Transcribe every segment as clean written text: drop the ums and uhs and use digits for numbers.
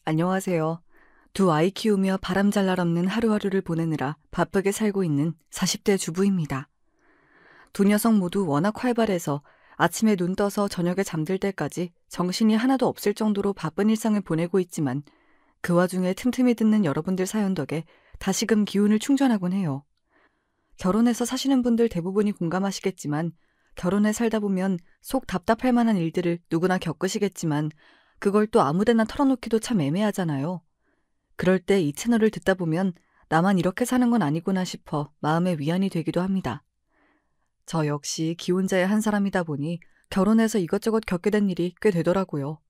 안녕하세요. 두 아이 키우며 바람잘날 없는 하루하루를 보내느라 바쁘게 살고 있는 40대 주부입니다. 두 녀석 모두 워낙 활발해서 아침에 눈 떠서 저녁에 잠들 때까지 정신이 하나도 없을 정도로 바쁜 일상을 보내고 있지만 그 와중에 틈틈이 듣는 여러분들 사연 덕에 다시금 기운을 충전하곤 해요. 결혼해서 사시는 분들 대부분이 공감하시겠지만 결혼해 살다 보면 속 답답할 만한 일들을 누구나 겪으시겠지만 그걸 또 아무데나 털어놓기도 참 애매하잖아요. 그럴 때 이 채널을 듣다 보면 나만 이렇게 사는 건 아니구나 싶어 마음의 위안이 되기도 합니다. 저 역시 기혼자의 한 사람이다 보니 결혼해서 이것저것 겪게 된 일이 꽤 되더라고요.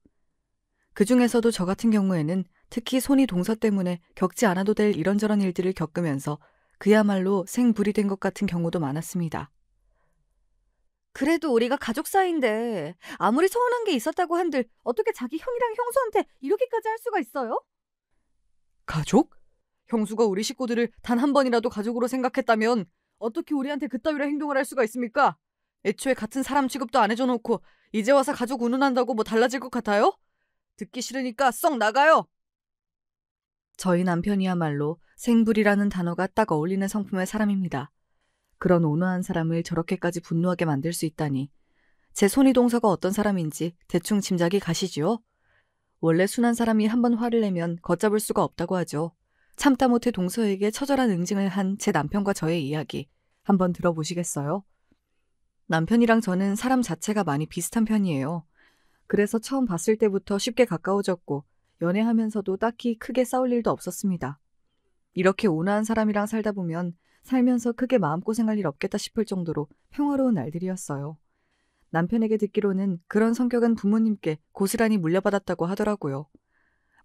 그중에서도 저 같은 경우에는 특히 손이 동서 때문에 겪지 않아도 될 이런저런 일들을 겪으면서 그야말로 생불이 된 것 같은 경우도 많았습니다. 그래도 우리가 가족 사이인데 아무리 서운한 게 있었다고 한들 어떻게 자기 형이랑 형수한테 이렇게까지 할 수가 있어요? 가족? 형수가 우리 식구들을 단 한 번이라도 가족으로 생각했다면 어떻게 우리한테 그따위로 행동을 할 수가 있습니까? 애초에 같은 사람 취급도 안 해줘놓고 이제 와서 가족 운운한다고 뭐 달라질 것 같아요? 듣기 싫으니까 썩 나가요! 저희 남편이야말로 생불이라는 단어가 딱 어울리는 성품의 사람입니다. 그런 온화한 사람을 저렇게까지 분노하게 만들 수 있다니. 제 손이 동서가 어떤 사람인지 대충 짐작이 가시지요? 원래 순한 사람이 한번 화를 내면 걷잡을 수가 없다고 하죠. 참다 못해 동서에게 처절한 응징을 한 제 남편과 저의 이야기 한번 들어보시겠어요? 남편이랑 저는 사람 자체가 많이 비슷한 편이에요. 그래서 처음 봤을 때부터 쉽게 가까워졌고 연애하면서도 딱히 크게 싸울 일도 없었습니다. 이렇게 온화한 사람이랑 살다 보면 살면서 크게 마음고생할 일 없겠다 싶을 정도로 평화로운 날들이었어요. 남편에게 듣기로는 그런 성격은 부모님께 고스란히 물려받았다고 하더라고요.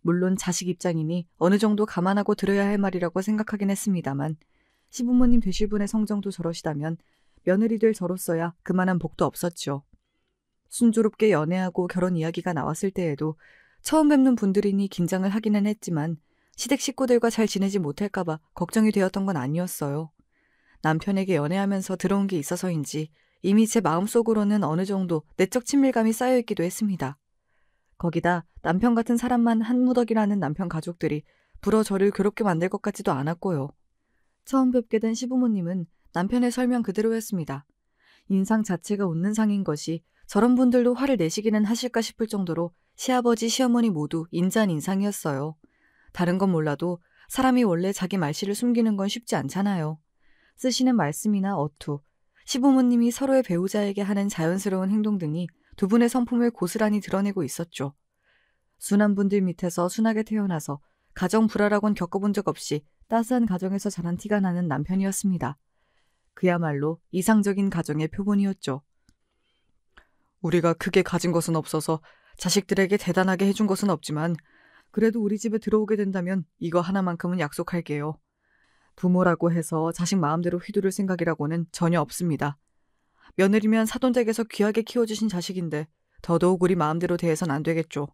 물론 자식 입장이니 어느 정도 감안하고 들어야 할 말이라고 생각하긴 했습니다만 시부모님 되실 분의 성정도 저러시다면 며느리 될 저로서야 그만한 복도 없었죠. 순조롭게 연애하고 결혼 이야기가 나왔을 때에도 처음 뵙는 분들이니 긴장을 하기는 했지만 시댁 식구들과 잘 지내지 못할까봐 걱정이 되었던 건 아니었어요. 남편에게 연애하면서 들어온 게 있어서인지 이미 제 마음속으로는 어느 정도 내적 친밀감이 쌓여있기도 했습니다. 거기다 남편 같은 사람만 한 무더기라는 남편 가족들이 불어 저를 괴롭게 만들 것 같지도 않았고요. 처음 뵙게 된 시부모님은 남편의 설명 그대로였습니다. 인상 자체가 웃는 상인 것이 저런 분들도 화를 내시기는 하실까 싶을 정도로 시아버지, 시어머니 모두 인자한 인상이었어요. 다른 건 몰라도 사람이 원래 자기 말씨를 숨기는 건 쉽지 않잖아요. 쓰시는 말씀이나 어투, 시부모님이 서로의 배우자에게 하는 자연스러운 행동 등이 두 분의 성품을 고스란히 드러내고 있었죠. 순한 분들 밑에서 순하게 태어나서 가정 불화라곤 겪어본 적 없이 따스한 가정에서 자란 티가 나는 남편이었습니다. 그야말로 이상적인 가정의 표본이었죠. 우리가 크게 가진 것은 없어서 자식들에게 대단하게 해준 것은 없지만 그래도 우리 집에 들어오게 된다면 이거 하나만큼은 약속할게요. 부모라고 해서 자식 마음대로 휘두를 생각이라고는 전혀 없습니다. 며느리면 사돈댁에서 귀하게 키워주신 자식인데 더더욱 우리 마음대로 대해선 안 되겠죠.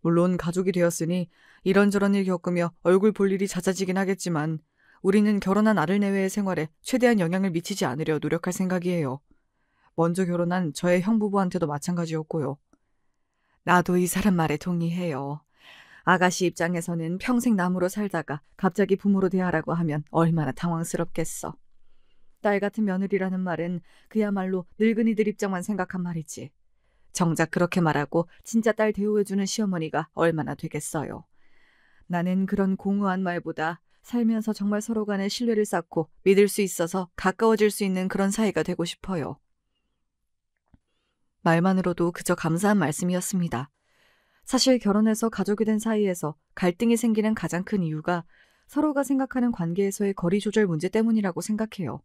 물론 가족이 되었으니 이런저런 일 겪으며 얼굴 볼 일이 잦아지긴 하겠지만 우리는 결혼한 아들 내외의 생활에 최대한 영향을 미치지 않으려 노력할 생각이에요. 먼저 결혼한 저의 형부부한테도 마찬가지였고요. 나도 이 사람 말에 동의해요. 아가씨 입장에서는 평생 남으로 살다가 갑자기 부모로 대하라고 하면 얼마나 당황스럽겠어. 딸 같은 며느리라는 말은 그야말로 늙은이들 입장만 생각한 말이지. 정작 그렇게 말하고 진짜 딸 대우해주는 시어머니가 얼마나 되겠어요. 나는 그런 공허한 말보다 살면서 정말 서로 간에 신뢰를 쌓고 믿을 수 있어서 가까워질 수 있는 그런 사이가 되고 싶어요. 말만으로도 그저 감사한 말씀이었습니다. 사실 결혼해서 가족이 된 사이에서 갈등이 생기는 가장 큰 이유가 서로가 생각하는 관계에서의 거리 조절 문제 때문이라고 생각해요.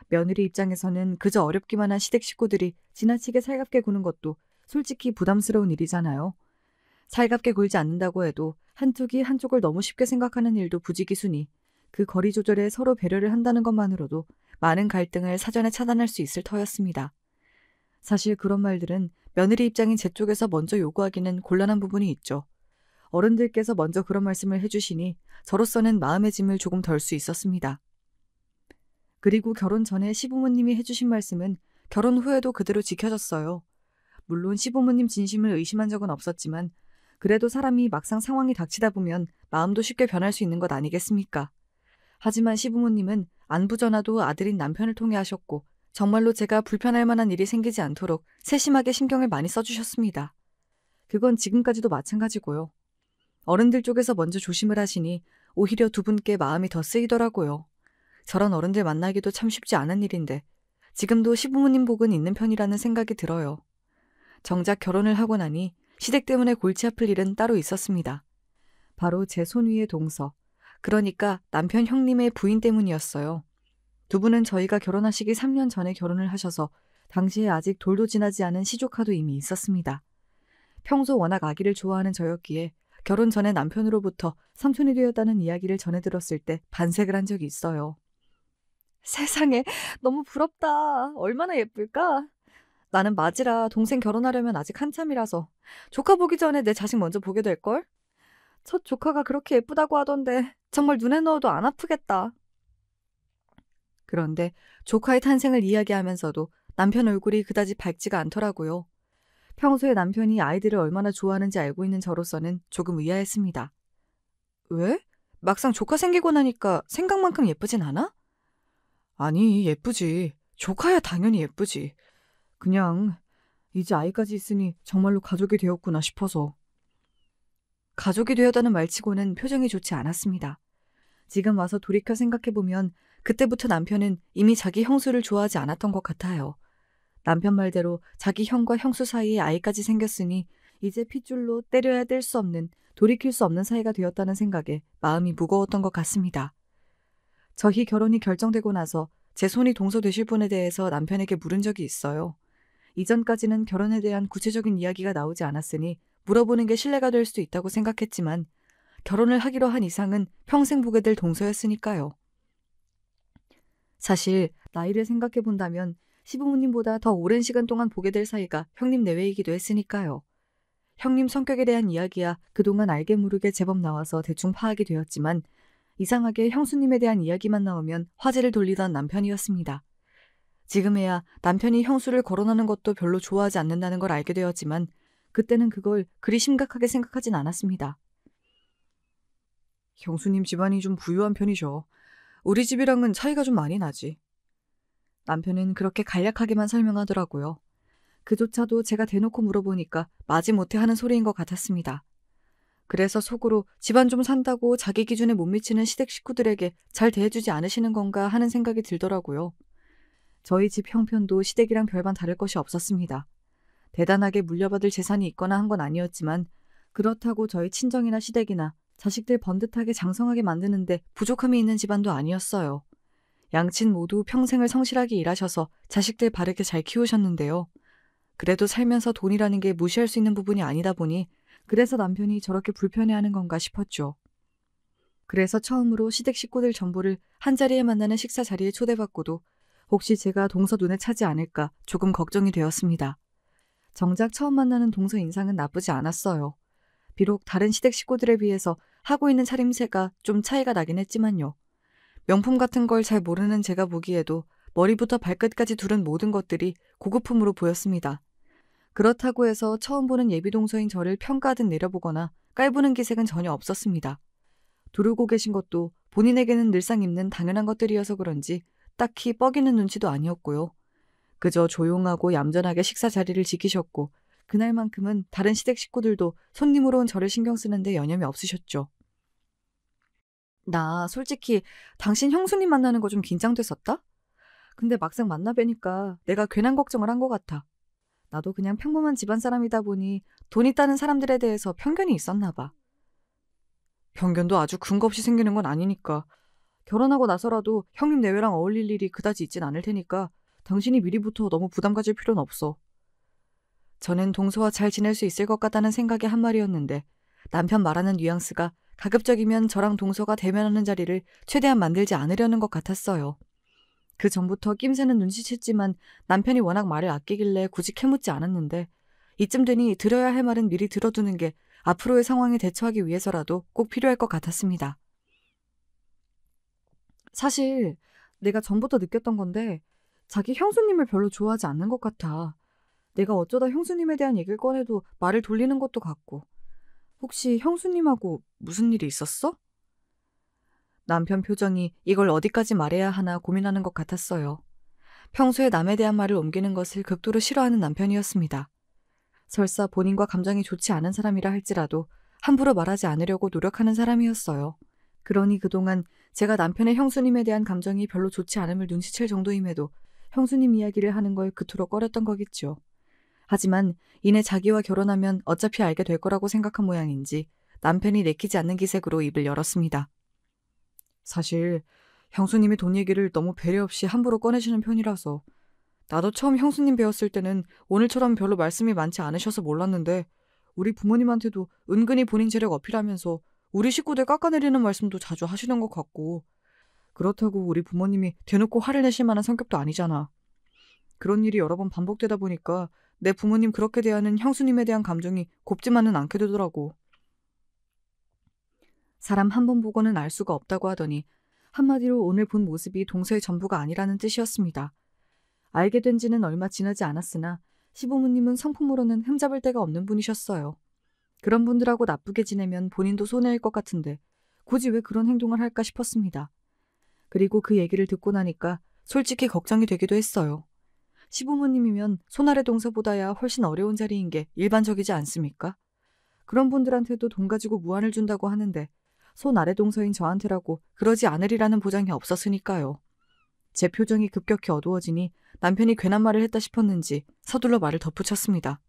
며느리 입장에서는 그저 어렵기만 한 시댁 식구들이 지나치게 살갑게 구는 것도 솔직히 부담스러운 일이잖아요. 살갑게 굴지 않는다고 해도 한쪽이 한쪽을 너무 쉽게 생각하는 일도 부지기수니 그 거리 조절에 서로 배려를 한다는 것만으로도 많은 갈등을 사전에 차단할 수 있을 터였습니다. 사실 그런 말들은 며느리 입장인 제 쪽에서 먼저 요구하기는 곤란한 부분이 있죠. 어른들께서 먼저 그런 말씀을 해주시니 저로서는 마음의 짐을 조금 덜 수 있었습니다. 그리고 결혼 전에 시부모님이 해주신 말씀은 결혼 후에도 그대로 지켜졌어요. 물론 시부모님 진심을 의심한 적은 없었지만 그래도 사람이 막상 상황이 닥치다 보면 마음도 쉽게 변할 수 있는 것 아니겠습니까? 하지만 시부모님은 안부 전화도 아들인 남편을 통해 하셨고 정말로 제가 불편할 만한 일이 생기지 않도록 세심하게 신경을 많이 써주셨습니다. 그건 지금까지도 마찬가지고요. 어른들 쪽에서 먼저 조심을 하시니 오히려 두 분께 마음이 더 쓰이더라고요. 저런 어른들 만나기도 참 쉽지 않은 일인데 지금도 시부모님 복은 있는 편이라는 생각이 들어요. 정작 결혼을 하고 나니 시댁 때문에 골치 아플 일은 따로 있었습니다. 바로 제 손 위의 동서, 그러니까 남편 형님의 부인 때문이었어요. 두 분은 저희가 결혼하시기 3년 전에 결혼을 하셔서 당시에 아직 돌도 지나지 않은 시조카도 이미 있었습니다. 평소 워낙 아기를 좋아하는 저였기에 결혼 전에 남편으로부터 삼촌이 되었다는 이야기를 전해 들었을 때 반색을 한 적이 있어요. 세상에, 너무 부럽다. 얼마나 예쁠까? 나는 맞이라 동생 결혼하려면 아직 한참이라서 조카 보기 전에 내 자식 먼저 보게 될걸? 첫 조카가 그렇게 예쁘다고 하던데 정말 눈에 넣어도 안 아프겠다. 그런데 조카의 탄생을 이야기하면서도 남편 얼굴이 그다지 밝지가 않더라고요. 평소에 남편이 아이들을 얼마나 좋아하는지 알고 있는 저로서는 조금 의아했습니다. 왜? 막상 조카 생기고 나니까 생각만큼 예쁘진 않아? 아니, 예쁘지. 조카야 당연히 예쁘지. 그냥 이제 아이까지 있으니 정말로 가족이 되었구나 싶어서. 가족이 되었다는 말치고는 표정이 좋지 않았습니다. 지금 와서 돌이켜 생각해보면 그때부터 남편은 이미 자기 형수를 좋아하지 않았던 것 같아요. 남편 말대로 자기 형과 형수 사이에 아이까지 생겼으니 이제 핏줄로 때려야 뗄 수 없는, 돌이킬 수 없는 사이가 되었다는 생각에 마음이 무거웠던 것 같습니다. 저희 결혼이 결정되고 나서 제 손이 동서되실 분에 대해서 남편에게 물은 적이 있어요. 이전까지는 결혼에 대한 구체적인 이야기가 나오지 않았으니 물어보는 게 신뢰가 될 수도 있다고 생각했지만 결혼을 하기로 한 이상은 평생 보게 될 동서였으니까요. 사실 나이를 생각해 본다면 시부모님보다 더 오랜 시간 동안 보게 될 사이가 형님 내외이기도 했으니까요. 형님 성격에 대한 이야기야 그동안 알게 모르게 제법 나와서 대충 파악이 되었지만 이상하게 형수님에 대한 이야기만 나오면 화제를 돌리던 남편이었습니다. 지금에야 남편이 형수를 거론하는 것도 별로 좋아하지 않는다는 걸 알게 되었지만 그때는 그걸 그리 심각하게 생각하진 않았습니다. 형수님 집안이 좀 부유한 편이죠. 우리 집이랑은 차이가 좀 많이 나지. 남편은 그렇게 간략하게만 설명하더라고요. 그조차도 제가 대놓고 물어보니까 마지못해 하는 소리인 것 같았습니다. 그래서 속으로 집안 좀 산다고 자기 기준에 못 미치는 시댁 식구들에게 잘 대해주지 않으시는 건가 하는 생각이 들더라고요. 저희 집 형편도 시댁이랑 별반 다를 것이 없었습니다. 대단하게 물려받을 재산이 있거나 한 건 아니었지만 그렇다고 저희 친정이나 시댁이나 자식들 번듯하게 장성하게 만드는데 부족함이 있는 집안도 아니었어요. 양친 모두 평생을 성실하게 일하셔서 자식들 바르게 잘 키우셨는데요. 그래도 살면서 돈이라는 게 무시할 수 있는 부분이 아니다 보니 그래서 남편이 저렇게 불편해하는 건가 싶었죠. 그래서 처음으로 시댁 식구들 전부를 한자리에 만나는 식사 자리에 초대받고도 혹시 제가 동서 눈에 차지 않을까 조금 걱정이 되었습니다. 정작 처음 만나는 동서 인상은 나쁘지 않았어요. 비록 다른 시댁 식구들에 비해서 하고 있는 차림새가 좀 차이가 나긴 했지만요. 명품 같은 걸 잘 모르는 제가 보기에도 머리부터 발끝까지 두른 모든 것들이 고급품으로 보였습니다. 그렇다고 해서 처음 보는 예비동서인 저를 평가하듯 내려보거나 깔보는 기색은 전혀 없었습니다. 두르고 계신 것도 본인에게는 늘상 입는 당연한 것들이어서 그런지 딱히 뻐기는 눈치도 아니었고요. 그저 조용하고 얌전하게 식사 자리를 지키셨고 그날만큼은 다른 시댁 식구들도 손님으로 온 저를 신경 쓰는데 여념이 없으셨죠. 나 솔직히 당신 형수님 만나는 거 좀 긴장됐었다? 근데 막상 만나 뵈니까 내가 괜한 걱정을 한 것 같아. 나도 그냥 평범한 집안 사람이다 보니 돈 있다는 사람들에 대해서 편견이 있었나 봐. 편견도 아주 근거 없이 생기는 건 아니니까. 결혼하고 나서라도 형님 내외랑 어울릴 일이 그다지 있진 않을 테니까 당신이 미리부터 너무 부담 가질 필요는 없어. 저는 동서와 잘 지낼 수 있을 것 같다는 생각이 한 말이었는데 남편 말하는 뉘앙스가 가급적이면 저랑 동서가 대면하는 자리를 최대한 만들지 않으려는 것 같았어요. 그 전부터 낌새는 눈치챘지만 남편이 워낙 말을 아끼길래 굳이 캐묻지 않았는데 이쯤 되니 들어야 할 말은 미리 들어두는 게 앞으로의 상황에 대처하기 위해서라도 꼭 필요할 것 같았습니다. 사실 내가 전부터 느꼈던 건데 자기 형수님을 별로 좋아하지 않는 것 같아. 내가 어쩌다 형수님에 대한 얘기를 꺼내도 말을 돌리는 것도 같고 혹시 형수님하고 무슨 일이 있었어? 남편 표정이 이걸 어디까지 말해야 하나 고민하는 것 같았어요. 평소에 남에 대한 말을 옮기는 것을 극도로 싫어하는 남편이었습니다. 설사 본인과 감정이 좋지 않은 사람이라 할지라도 함부로 말하지 않으려고 노력하는 사람이었어요. 그러니 그동안 제가 남편의 형수님에 대한 감정이 별로 좋지 않음을 눈치챌 정도임에도 형수님 이야기를 하는 걸 그토록 꺼렸던 거겠죠. 하지만 이내 자기와 결혼하면 어차피 알게 될 거라고 생각한 모양인지 남편이 내키지 않는 기색으로 입을 열었습니다. 사실 형수님이 돈 얘기를 너무 배려 없이 함부로 꺼내시는 편이라서 나도 처음 형수님 배웠을 때는 오늘처럼 별로 말씀이 많지 않으셔서 몰랐는데 우리 부모님한테도 은근히 본인 재력 어필하면서 우리 식구들 깎아내리는 말씀도 자주 하시는 것 같고 그렇다고 우리 부모님이 대놓고 화를 내실 만한 성격도 아니잖아. 그런 일이 여러 번 반복되다 보니까 내 부모님 그렇게 대하는 형수님에 대한 감정이 곱지만은 않게 되더라고. 사람 한 번 보고는 알 수가 없다고 하더니 한마디로 오늘 본 모습이 동서의 전부가 아니라는 뜻이었습니다. 알게 된 지는 얼마 지나지 않았으나 시부모님은 성품으로는 흠잡을 데가 없는 분이셨어요. 그런 분들하고 나쁘게 지내면 본인도 손해일 것 같은데 굳이 왜 그런 행동을 할까 싶었습니다. 그리고 그 얘기를 듣고 나니까 솔직히 걱정이 되기도 했어요. 시부모님이면 손아래 동서보다야 훨씬 어려운 자리인 게 일반적이지 않습니까? 그런 분들한테도 돈 가지고 무안을 준다고 하는데 손아래 동서인 저한테라고 그러지 않으리라는 보장이 없었으니까요. 제 표정이 급격히 어두워지니 남편이 괜한 말을 했다 싶었는지 서둘러 말을 덧붙였습니다.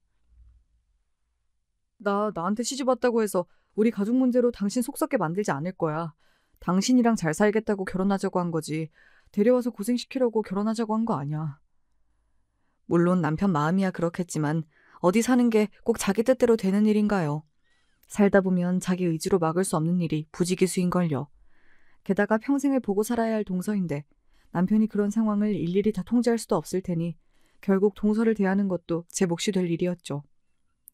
나한테 시집 왔다고 해서 우리 가족 문제로 당신 속 썩게 만들지 않을 거야. 당신이랑 잘 살겠다고 결혼하자고 한 거지. 데려와서 고생시키려고 결혼하자고 한 거 아니야. 물론 남편 마음이야 그렇겠지만 어디 사는 게 꼭 자기 뜻대로 되는 일인가요? 살다 보면 자기 의지로 막을 수 없는 일이 부지기수인걸요. 게다가 평생을 보고 살아야 할 동서인데 남편이 그런 상황을 일일이 다 통제할 수도 없을 테니 결국 동서를 대하는 것도 제 몫이 될 일이었죠.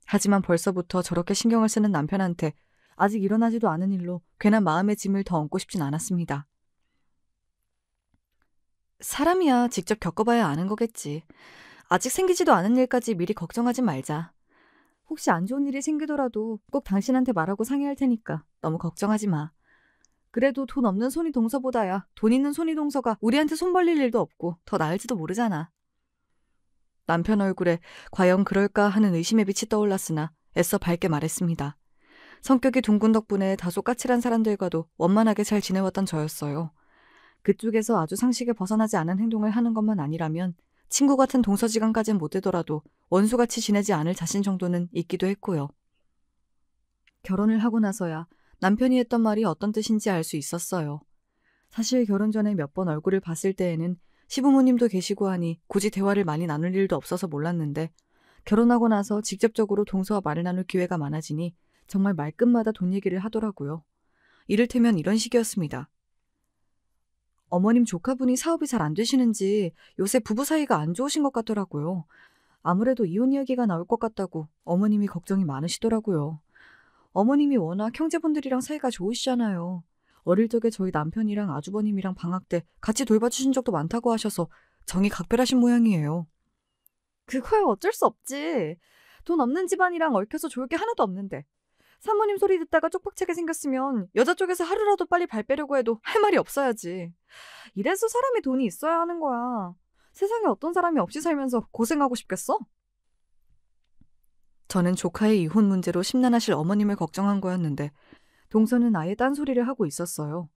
하지만 벌써부터 저렇게 신경을 쓰는 남편한테 아직 일어나지도 않은 일로 괜한 마음의 짐을 더 얹고 싶진 않았습니다. 사람이야 직접 겪어봐야 아는 거겠지. 아직 생기지도 않은 일까지 미리 걱정하지 말자. 혹시 안 좋은 일이 생기더라도 꼭 당신한테 말하고 상의할 테니까 너무 걱정하지 마. 그래도 돈 없는 손이 동서보다야 돈 있는 손이 동서가 우리한테 손 벌릴 일도 없고 더 나을지도 모르잖아. 남편 얼굴에 과연 그럴까 하는 의심의 빛이 떠올랐으나 애써 밝게 말했습니다. 성격이 둥근 덕분에 다소 까칠한 사람들과도 원만하게 잘 지내왔던 저였어요. 그쪽에서 아주 상식에 벗어나지 않은 행동을 하는 것만 아니라면 친구 같은 동서지간까진 못 되더라도 원수같이 지내지 않을 자신 정도는 있기도 했고요. 결혼을 하고 나서야 남편이 했던 말이 어떤 뜻인지 알 수 있었어요. 사실 결혼 전에 몇 번 얼굴을 봤을 때에는 시부모님도 계시고 하니 굳이 대화를 많이 나눌 일도 없어서 몰랐는데 결혼하고 나서 직접적으로 동서와 말을 나눌 기회가 많아지니 정말 말끝마다 돈 얘기를 하더라고요. 이를테면 이런 식이었습니다. 어머님 조카분이 사업이 잘 안 되시는지 요새 부부 사이가 안 좋으신 것 같더라고요. 아무래도 이혼 이야기가 나올 것 같다고 어머님이 걱정이 많으시더라고요. 어머님이 워낙 형제분들이랑 사이가 좋으시잖아요. 어릴 적에 저희 남편이랑 아주버님이랑 방학 때 같이 돌봐주신 적도 많다고 하셔서 정이 각별하신 모양이에요. 그거야 어쩔 수 없지. 돈 없는 집안이랑 얽혀서 좋을 게 하나도 없는데. 사모님 소리 듣다가 쪽박차게 생겼으면 여자 쪽에서 하루라도 빨리 발 빼려고 해도 할 말이 없어야지. 이래서 사람이 돈이 있어야 하는 거야. 세상에 어떤 사람이 없이 살면서 고생하고 싶겠어? 저는 조카의 이혼 문제로 심란하실 어머님을 걱정한 거였는데 동서는 아예 딴소리를 하고 있었어요.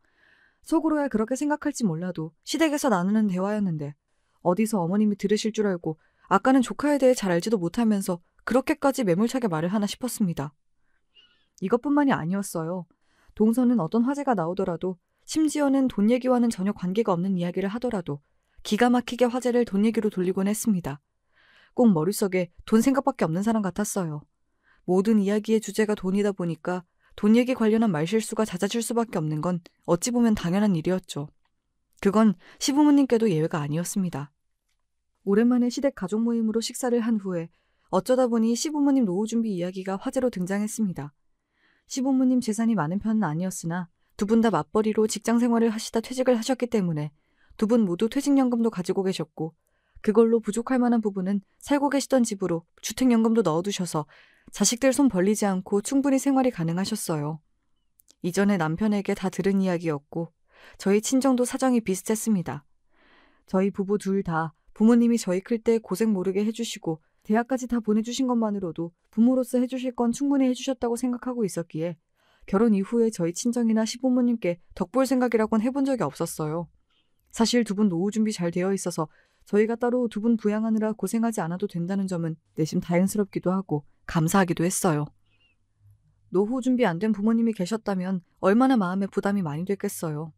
속으로야 그렇게 생각할지 몰라도 시댁에서 나누는 대화였는데 어디서 어머님이 들으실 줄 알고 아까는 조카에 대해 잘 알지도 못하면서 그렇게까지 매몰차게 말을 하나 싶었습니다. 이것뿐만이 아니었어요. 동서는 어떤 화제가 나오더라도 심지어는 돈 얘기와는 전혀 관계가 없는 이야기를 하더라도 기가 막히게 화제를 돈 얘기로 돌리곤 했습니다. 꼭 머릿속에 돈 생각밖에 없는 사람 같았어요. 모든 이야기의 주제가 돈이다 보니까 돈 얘기 관련한 말실수가 잦아질 수밖에 없는 건 어찌 보면 당연한 일이었죠. 그건 시부모님께도 예외가 아니었습니다. 오랜만에 시댁 가족 모임으로 식사를 한 후에 어쩌다 보니 시부모님 노후 준비 이야기가 화제로 등장했습니다. 시부모님 재산이 많은 편은 아니었으나 두 분 다 맞벌이로 직장 생활을 하시다 퇴직을 하셨기 때문에 두 분 모두 퇴직연금도 가지고 계셨고 그걸로 부족할 만한 부분은 살고 계시던 집으로 주택연금도 넣어두셔서 자식들 손 벌리지 않고 충분히 생활이 가능하셨어요. 이전에 남편에게 다 들은 이야기였고 저희 친정도 사정이 비슷했습니다. 저희 부부 둘 다 부모님이 저희 클 때 고생 모르게 해주시고 대학까지 다 보내주신 것만으로도 부모로서 해주실 건 충분히 해주셨다고 생각하고 있었기에 결혼 이후에 저희 친정이나 시부모님께 덕볼 생각이라곤 해본 적이 없었어요. 사실 두 분 노후 준비 잘 되어 있어서 저희가 따로 두 분 부양하느라 고생하지 않아도 된다는 점은 내심 다행스럽기도 하고 감사하기도 했어요. 노후 준비 안 된 부모님이 계셨다면 얼마나 마음에 부담이 많이 됐겠어요.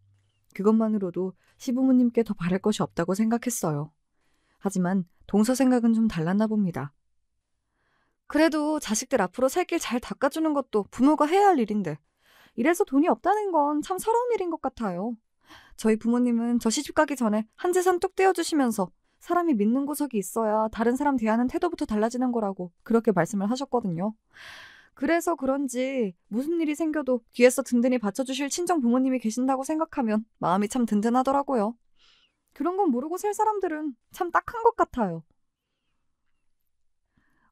그것만으로도 시부모님께 더 바랄 것이 없다고 생각했어요. 하지만 동서 생각은 좀 달랐나 봅니다. 그래도 자식들 앞으로 살 길 잘 닦아주는 것도 부모가 해야 할 일인데 이래서 돈이 없다는 건 참 서러운 일인 것 같아요. 저희 부모님은 저 시집 가기 전에 한 재산 뚝 떼어주시면서 사람이 믿는 구석이 있어야 다른 사람 대하는 태도부터 달라지는 거라고 그렇게 말씀을 하셨거든요. 그래서 그런지 무슨 일이 생겨도 뒤에서 든든히 받쳐주실 친정 부모님이 계신다고 생각하면 마음이 참 든든하더라고요. 그런 건 모르고 살 사람들은 참 딱한 것 같아요.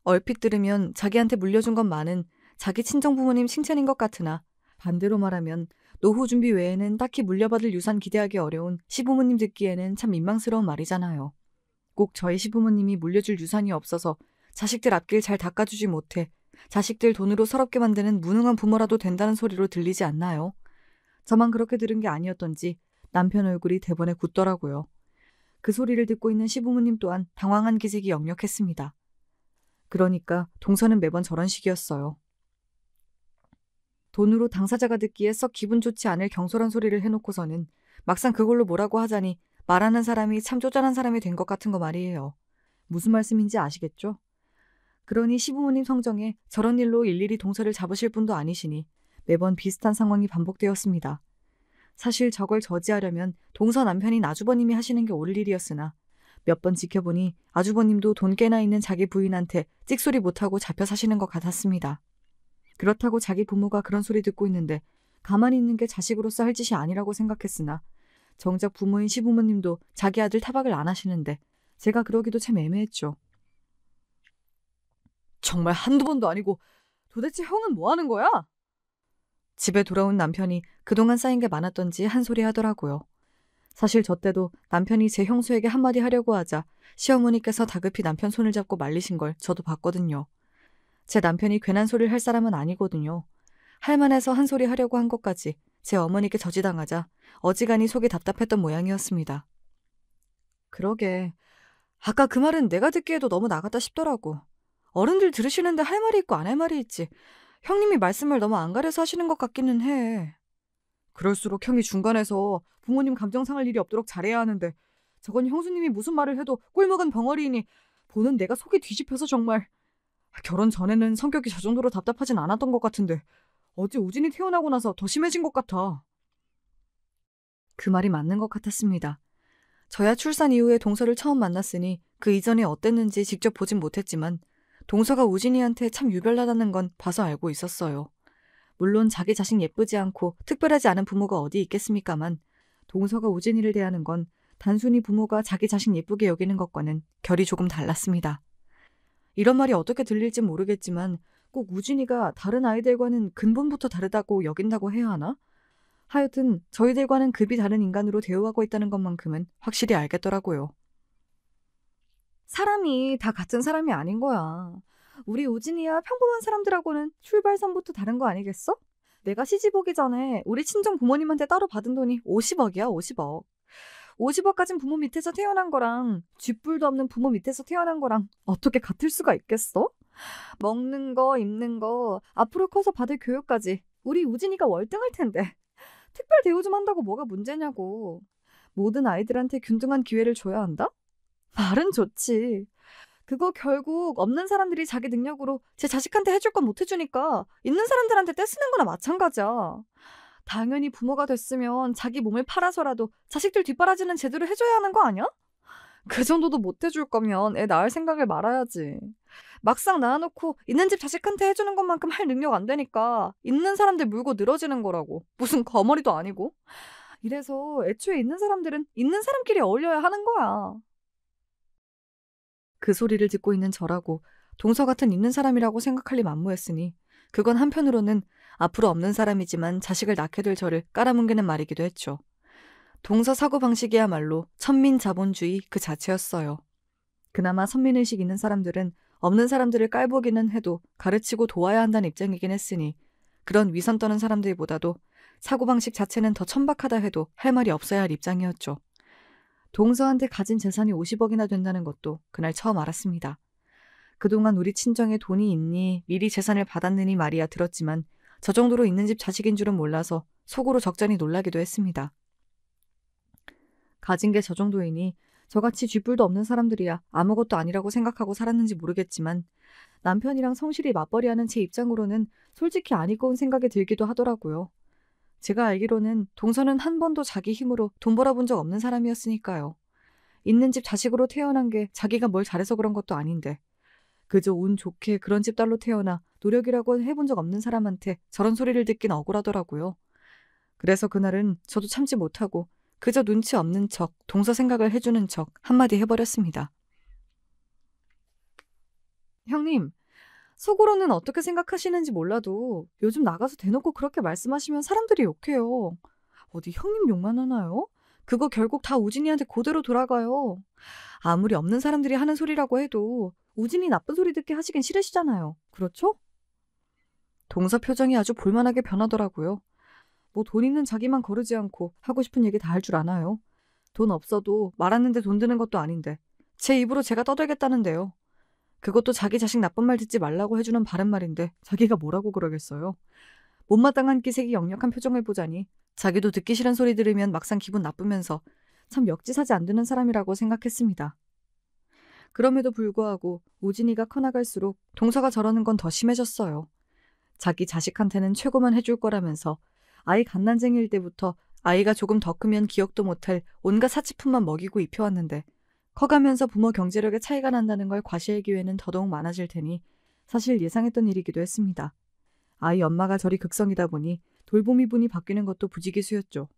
얼핏 들으면 자기한테 물려준 것만은 자기 친정 부모님 칭찬인 것 같으나 반대로 말하면 노후 준비 외에는 딱히 물려받을 유산 기대하기 어려운 시부모님 듣기에는 참 민망스러운 말이잖아요. 꼭 저희 시부모님이 물려줄 유산이 없어서 자식들 앞길 잘 닦아주지 못해 자식들 돈으로 서럽게 만드는 무능한 부모라도 된다는 소리로 들리지 않나요? 저만 그렇게 들은 게 아니었던지 남편 얼굴이 대번에 굳더라고요. 그 소리를 듣고 있는 시부모님 또한 당황한 기색이 역력했습니다. 그러니까 동서는 매번 저런 식이었어요. 돈으로 당사자가 듣기에 썩 기분 좋지 않을 경솔한 소리를 해놓고서는 막상 그걸로 뭐라고 하자니 말하는 사람이 참 쪼잔한 사람이 된 것 같은 거 말이에요. 무슨 말씀인지 아시겠죠? 그러니 시부모님 성정에 저런 일로 일일이 동서를 잡으실 분도 아니시니 매번 비슷한 상황이 반복되었습니다. 사실 저걸 저지하려면 동서 남편인 아주버님이 하시는 게 옳을 일이었으나 몇 번 지켜보니 아주버님도 돈 꽤나 있는 자기 부인한테 찍소리 못하고 잡혀 사시는 것 같았습니다. 그렇다고 자기 부모가 그런 소리 듣고 있는데 가만히 있는 게 자식으로서 할 짓이 아니라고 생각했으나 정작 부모인 시부모님도 자기 아들 타박을 안 하시는데 제가 그러기도 참 애매했죠. 정말 한두 번도 아니고 도대체 형은 뭐 하는 거야? 집에 돌아온 남편이 그동안 쌓인 게 많았던지 한 소리 하더라고요. 사실 저 때도 남편이 제 형수에게 한마디 하려고 하자 시어머니께서 다급히 남편 손을 잡고 말리신 걸 저도 봤거든요. 제 남편이 괜한 소리를 할 사람은 아니거든요. 할만해서 한 소리 하려고 한 것까지 제 어머니께 저지당하자 어지간히 속이 답답했던 모양이었습니다. 그러게, 아까 그 말은 내가 듣기에도 너무 나갔다 싶더라고. 어른들 들으시는데 할 말이 있고 안 할 말이 있지. 형님이 말씀을 너무 안 가려서 하시는 것 같기는 해. 그럴수록 형이 중간에서 부모님 감정 상할 일이 없도록 잘해야 하는데 저건 형수님이 무슨 말을 해도 꿀먹은 벙어리이니 보는 내가 속이 뒤집혀서 정말. 결혼 전에는 성격이 저 정도로 답답하진 않았던 것 같은데 어제 우진이 태어나고 나서 더 심해진 것 같아. 그 말이 맞는 것 같았습니다. 저야 출산 이후에 동서를 처음 만났으니 그 이전에 어땠는지 직접 보진 못했지만 동서가 우진이한테 참 유별나다는 건 봐서 알고 있었어요. 물론 자기 자식 예쁘지 않고 특별하지 않은 부모가 어디 있겠습니까만 동서가 우진이를 대하는 건 단순히 부모가 자기 자식 예쁘게 여기는 것과는 결이 조금 달랐습니다. 이런 말이 어떻게 들릴지 모르겠지만 꼭 우진이가 다른 아이들과는 근본부터 다르다고 여긴다고 해야 하나? 하여튼 저희들과는 급이 다른 인간으로 대우하고 있다는 것만큼은 확실히 알겠더라고요. 사람이 다 같은 사람이 아닌 거야. 우리 우진이야 평범한 사람들하고는 출발선부터 다른 거 아니겠어? 내가 시집 오기 전에 우리 친정 부모님한테 따로 받은 돈이 50억이야, 50억. 50억 가진 부모 밑에서 태어난 거랑 쥐뿔도 없는 부모 밑에서 태어난 거랑 어떻게 같을 수가 있겠어? 먹는 거, 입는 거, 앞으로 커서 받을 교육까지 우리 우진이가 월등할 텐데. 특별 대우 좀 한다고 뭐가 문제냐고. 모든 아이들한테 균등한 기회를 줘야 한다? 말은 좋지. 그거 결국 없는 사람들이 자기 능력으로 제 자식한테 해줄 건 못 해주니까 있는 사람들한테 떼쓰는 거나 마찬가지야. 당연히 부모가 됐으면 자기 몸을 팔아서라도 자식들 뒷바라지는 제대로 해줘야 하는 거 아니야? 그 정도도 못 해줄 거면 애 낳을 생각을 말아야지. 막상 낳아놓고 있는 집 자식한테 해주는 것만큼 할 능력 안 되니까 있는 사람들 물고 늘어지는 거라고. 무슨 거머리도 아니고. 이래서 애초에 있는 사람들은 있는 사람끼리 어울려야 하는 거야. 그 소리를 듣고 있는 저라고 동서 같은 있는 사람이라고 생각할 리 만무했으니 그건 한편으로는 앞으로 없는 사람이지만 자식을 낳게 될 저를 깔아뭉개는 말이기도 했죠. 동서 사고방식이야말로 천민자본주의 그 자체였어요. 그나마 선민의식 있는 사람들은 없는 사람들을 깔보기는 해도 가르치고 도와야 한다는 입장이긴 했으니 그런 위선 떠는 사람들보다도 사고방식 자체는 더 천박하다 해도 할 말이 없어야 할 입장이었죠. 동서한테 가진 재산이 50억이나 된다는 것도 그날 처음 알았습니다. 그동안 우리 친정에 돈이 있니 미리 재산을 받았느니 말이야 들었지만 저 정도로 있는 집 자식인 줄은 몰라서 속으로 적잖이 놀라기도 했습니다. 가진 게 저 정도이니 저같이 쥐뿔도 없는 사람들이야 아무것도 아니라고 생각하고 살았는지 모르겠지만 남편이랑 성실히 맞벌이하는 제 입장으로는 솔직히 안 이거운 생각이 들기도 하더라고요. 제가 알기로는 동서는 한 번도 자기 힘으로 돈 벌어본 적 없는 사람이었으니까요. 있는 집 자식으로 태어난 게 자기가 뭘 잘해서 그런 것도 아닌데 그저 운 좋게 그런 집 딸로 태어나 노력이라고 해본 적 없는 사람한테 저런 소리를 듣긴 억울하더라고요. 그래서 그날은 저도 참지 못하고 그저 눈치 없는 척, 동서 생각을 해주는 척 한마디 해버렸습니다. 형님, 속으로는 어떻게 생각하시는지 몰라도 요즘 나가서 대놓고 그렇게 말씀하시면 사람들이 욕해요. 어디 형님 욕만 하나요? 그거 결국 다 우진이한테 그대로 돌아가요. 아무리 없는 사람들이 하는 소리라고 해도 우진이 나쁜 소리 듣게 하시긴 싫으시잖아요. 그렇죠? 동서 표정이 아주 볼만하게 변하더라고요. 뭐 돈 있는 자기만 거르지 않고 하고 싶은 얘기 다 할 줄 아나요? 돈 없어도 말하는데 돈 드는 것도 아닌데 제 입으로 제가 떠들겠다는데요. 그것도 자기 자식 나쁜 말 듣지 말라고 해주는 바른 말인데 자기가 뭐라고 그러겠어요. 못마땅한 기색이 역력한 표정을 보자니 자기도 듣기 싫은 소리 들으면 막상 기분 나쁘면서 참 역지사지 안 되는 사람이라고 생각했습니다. 그럼에도 불구하고 우진이가 커나갈수록 동서가 저러는 건 더 심해졌어요. 자기 자식한테는 최고만 해줄 거라면서 아이 갓난쟁이일 때부터 아이가 조금 더 크면 기억도 못할 온갖 사치품만 먹이고 입혀왔는데 커가면서 부모 경제력에 차이가 난다는 걸 과시할 기회는 더더욱 많아질 테니 사실 예상했던 일이기도 했습니다. 아이 엄마가 저리 극성이다 보니 돌보미 분이 바뀌는 것도 부지기수였죠.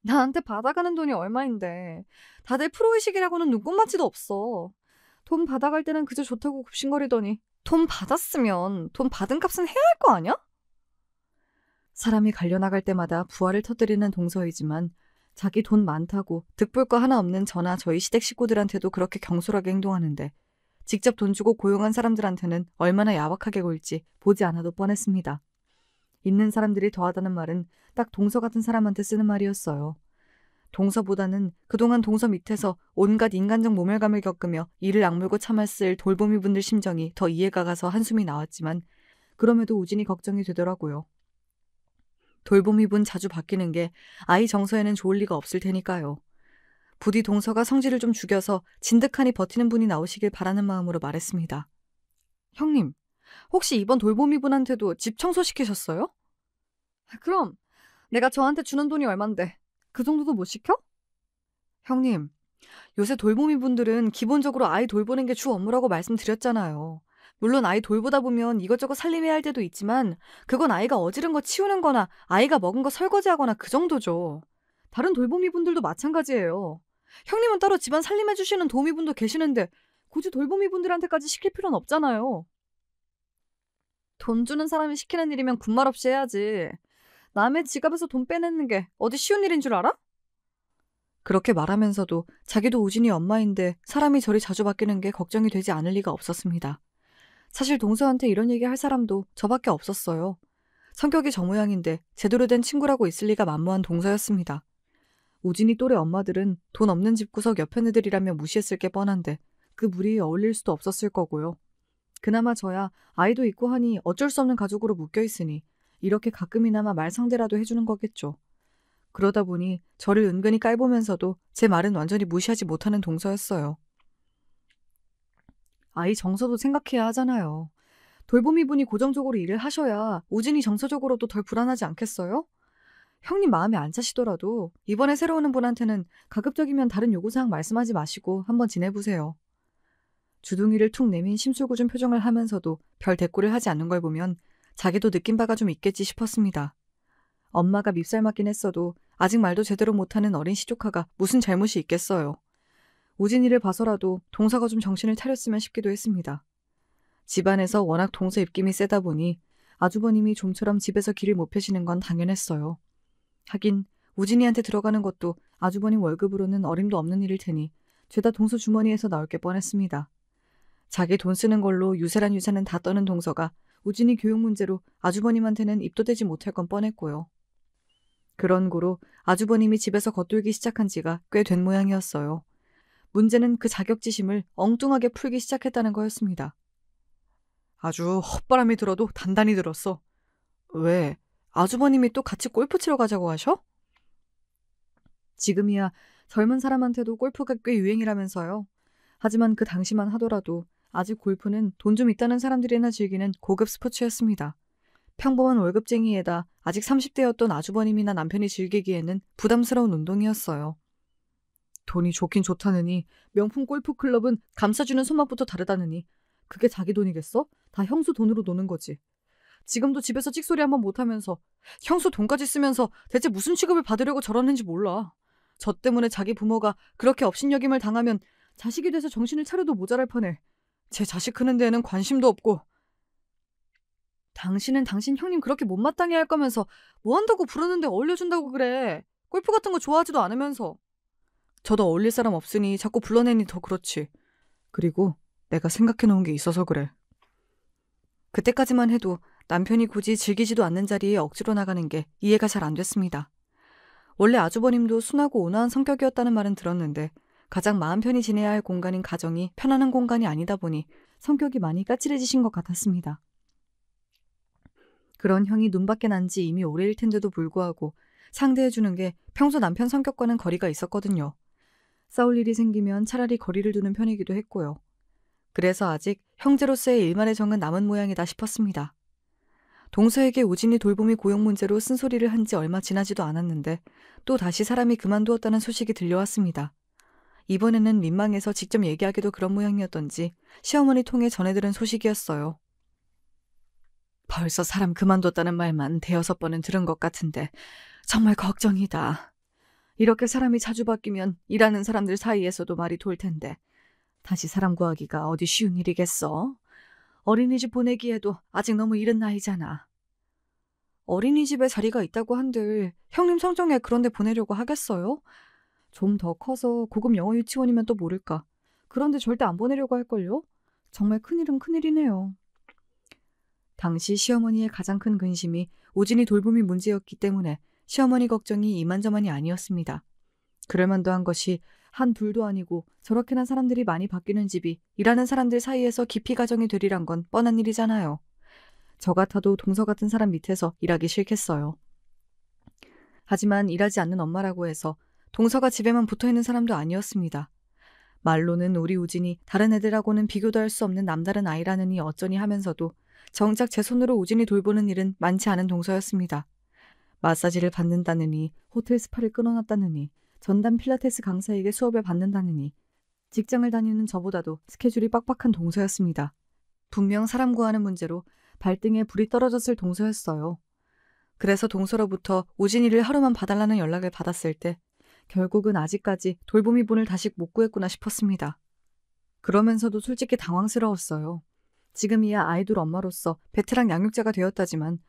나한테 받아가는 돈이 얼마인데 다들 프로의식이라고는 눈꼽만치도 없어. 돈 받아갈 때는 그저 좋다고 굽신거리더니 돈 받았으면 돈 받은 값은 해야 할 거 아니야? 사람이 갈려나갈 때마다 부활을 터뜨리는 동서이지만 자기 돈 많다고 득볼 거 하나 없는 저나 저희 시댁 식구들한테도 그렇게 경솔하게 행동하는데 직접 돈 주고 고용한 사람들한테는 얼마나 야박하게 굴지 보지 않아도 뻔했습니다. 있는 사람들이 더하다는 말은 딱 동서 같은 사람한테 쓰는 말이었어요. 동서보다는 그동안 동서 밑에서 온갖 인간적 모멸감을 겪으며 이를 악물고 참았을 돌보미 분들 심정이 더 이해가 가서 한숨이 나왔지만 그럼에도 우진이 걱정이 되더라고요. 돌보미 분 자주 바뀌는 게 아이 정서에는 좋을 리가 없을 테니까요. 부디 동서가 성질을 좀 죽여서 진득하니 버티는 분이 나오시길 바라는 마음으로 말했습니다. 형님, 혹시 이번 돌보미 분한테도 집 청소시키셨어요? 그럼 내가 저한테 주는 돈이 얼만데 그 정도도 못 시켜? 형님, 요새 돌보미 분들은 기본적으로 아이 돌보는 게 주 업무라고 말씀드렸잖아요. 물론 아이 돌보다 보면 이것저것 살림해야 할 때도 있지만 그건 아이가 어지른 거 치우는 거나 아이가 먹은 거 설거지하거나 그 정도죠. 다른 돌보미 분들도 마찬가지예요. 형님은 따로 집안 살림해 주시는 도우미 분도 계시는데 굳이 돌보미 분들한테까지 시킬 필요는 없잖아요. 돈 주는 사람이 시키는 일이면 군말 없이 해야지. 남의 지갑에서 돈 빼내는 게 어디 쉬운 일인 줄 알아? 그렇게 말하면서도 자기도 우진이 엄마인데 사람이 저리 자주 바뀌는 게 걱정이 되지 않을 리가 없었습니다. 사실 동서한테 이런 얘기 할 사람도 저밖에 없었어요. 성격이 저 모양인데 제대로 된 친구라고 있을 리가 만무한 동서였습니다. 우진이 또래 엄마들은 돈 없는 집구석 옆에 애들이라며 무시했을 게 뻔한데 그 무리에 어울릴 수도 없었을 거고요. 그나마 저야 아이도 있고 하니 어쩔 수 없는 가족으로 묶여있으니 이렇게 가끔이나마 말상대라도 해주는 거겠죠. 그러다 보니 저를 은근히 깔보면서도 제 말은 완전히 무시하지 못하는 동서였어요. 아이 정서도 생각해야 하잖아요. 돌보미 분이 고정적으로 일을 하셔야 우진이 정서적으로도 덜 불안하지 않겠어요? 형님 마음에 안 차시더라도 이번에 새로 오는 분한테는 가급적이면 다른 요구사항 말씀하지 마시고 한번 지내보세요. 주둥이를 툭 내민 심술궂은 표정을 하면서도 별 대꾸를 하지 않는 걸 보면 자기도 느낀 바가 좀 있겠지 싶었습니다. 엄마가 밉살 맞긴 했어도 아직 말도 제대로 못하는 어린 시조카가 무슨 잘못이 있겠어요. 우진이를 봐서라도 동서가 좀 정신을 차렸으면 싶기도 했습니다. 집안에서 워낙 동서 입김이 세다 보니 아주버님이 좀처럼 집에서 길을 못 펴시는 건 당연했어요. 하긴 우진이한테 들어가는 것도 아주버님 월급으로는 어림도 없는 일일 테니 죄다 동서 주머니에서 나올 게 뻔했습니다. 자기 돈 쓰는 걸로 유세란 유세는 다 떠는 동서가 우진이 교육 문제로 아주버님한테는 입도 대지 못할 건 뻔했고요. 그런 고로 아주버님이 집에서 겉돌기 시작한 지가 꽤 된 모양이었어요. 문제는 그 자격지심을 엉뚱하게 풀기 시작했다는 거였습니다. 아주 헛바람이 들어도 단단히 들었어. 왜? 아주버님이 또 같이 골프 치러 가자고 하셔? 지금이야 젊은 사람한테도 골프가 꽤 유행이라면서요. 하지만 그 당시만 하더라도 아직 골프는 돈 좀 있다는 사람들이나 즐기는 고급 스포츠였습니다. 평범한 월급쟁이에다 아직 30대였던 아주버님이나 남편이 즐기기에는 부담스러운 운동이었어요. 돈이 좋긴 좋다느니 명품 골프클럽은 감싸주는 손맛부터 다르다느니 그게 자기 돈이겠어? 다 형수 돈으로 노는 거지. 지금도 집에서 찍소리 한번 못하면서 형수 돈까지 쓰면서 대체 무슨 취급을 받으려고 저러는지 몰라. 저 때문에 자기 부모가 그렇게 업신여김을 당하면 자식이 돼서 정신을 차려도 모자랄 판에 제 자식 크는 데에는 관심도 없고. 당신은 당신 형님 그렇게 못마땅해 할 거면서 뭐 한다고 부르는데 어울려준다고 그래. 골프 같은 거 좋아하지도 않으면서. 저도 어울릴 사람 없으니 자꾸 불러내니 더 그렇지. 그리고 내가 생각해놓은 게 있어서 그래. 그때까지만 해도 남편이 굳이 즐기지도 않는 자리에 억지로 나가는 게 이해가 잘 안 됐습니다. 원래 아주버님도 순하고 온화한 성격이었다는 말은 들었는데 가장 마음 편히 지내야 할 공간인 가정이 편안한 공간이 아니다 보니 성격이 많이 까칠해지신 것 같았습니다. 그런 형이 눈밖에 난 지 이미 오래일 텐데도 불구하고 상대해주는 게 평소 남편 성격과는 거리가 있었거든요. 싸울 일이 생기면 차라리 거리를 두는 편이기도 했고요. 그래서 아직 형제로서의 일말의 정은 남은 모양이다 싶었습니다. 동서에게 우진이 돌봄이 고용 문제로 쓴소리를 한 지 얼마 지나지도 않았는데 또 다시 사람이 그만두었다는 소식이 들려왔습니다. 이번에는 민망해서 직접 얘기하기도 그런 모양이었던지 시어머니 통해 전해들은 소식이었어요. 벌써 사람 그만뒀다는 말만 대여섯 번은 들은 것 같은데 정말 걱정이다. 이렇게 사람이 자주 바뀌면 일하는 사람들 사이에서도 말이 돌 텐데 다시 사람 구하기가 어디 쉬운 일이겠어? 어린이집 보내기에도 아직 너무 이른 나이잖아. 어린이집에 자리가 있다고 한들 형님 성정에 그런 데 보내려고 하겠어요? 좀 더 커서 고급 영어 유치원이면 또 모를까. 그런데 절대 안 보내려고 할걸요? 정말 큰일은 큰일이네요. 당시 시어머니의 가장 큰 근심이 우진이 돌봄이 문제였기 때문에 시어머니 걱정이 이만저만이 아니었습니다. 그럴 만도 한 것이 한 둘도 아니고 저렇게나 사람들이 많이 바뀌는 집이 일하는 사람들 사이에서 깊이 가정이 되리란 건 뻔한 일이잖아요. 저 같아도 동서 같은 사람 밑에서 일하기 싫겠어요. 하지만 일하지 않는 엄마라고 해서 동서가 집에만 붙어있는 사람도 아니었습니다. 말로는 우리 우진이 다른 애들하고는 비교도 할 수 없는 남다른 아이라느니 어쩌니 하면서도 정작 제 손으로 우진이 돌보는 일은 많지 않은 동서였습니다. 마사지를 받는다느니, 호텔 스파를 끊어놨다느니, 전담 필라테스 강사에게 수업을 받는다느니 직장을 다니는 저보다도 스케줄이 빡빡한 동서였습니다. 분명 사람 구하는 문제로 발등에 불이 떨어졌을 동서였어요. 그래서 동서로부터 우진이를 하루만 봐달라는 연락을 받았을 때 결국은 아직까지 돌보미 분을 다시 못 구했구나 싶었습니다. 그러면서도 솔직히 당황스러웠어요. 지금이야 아이돌 엄마로서 베테랑 양육자가 되었다지만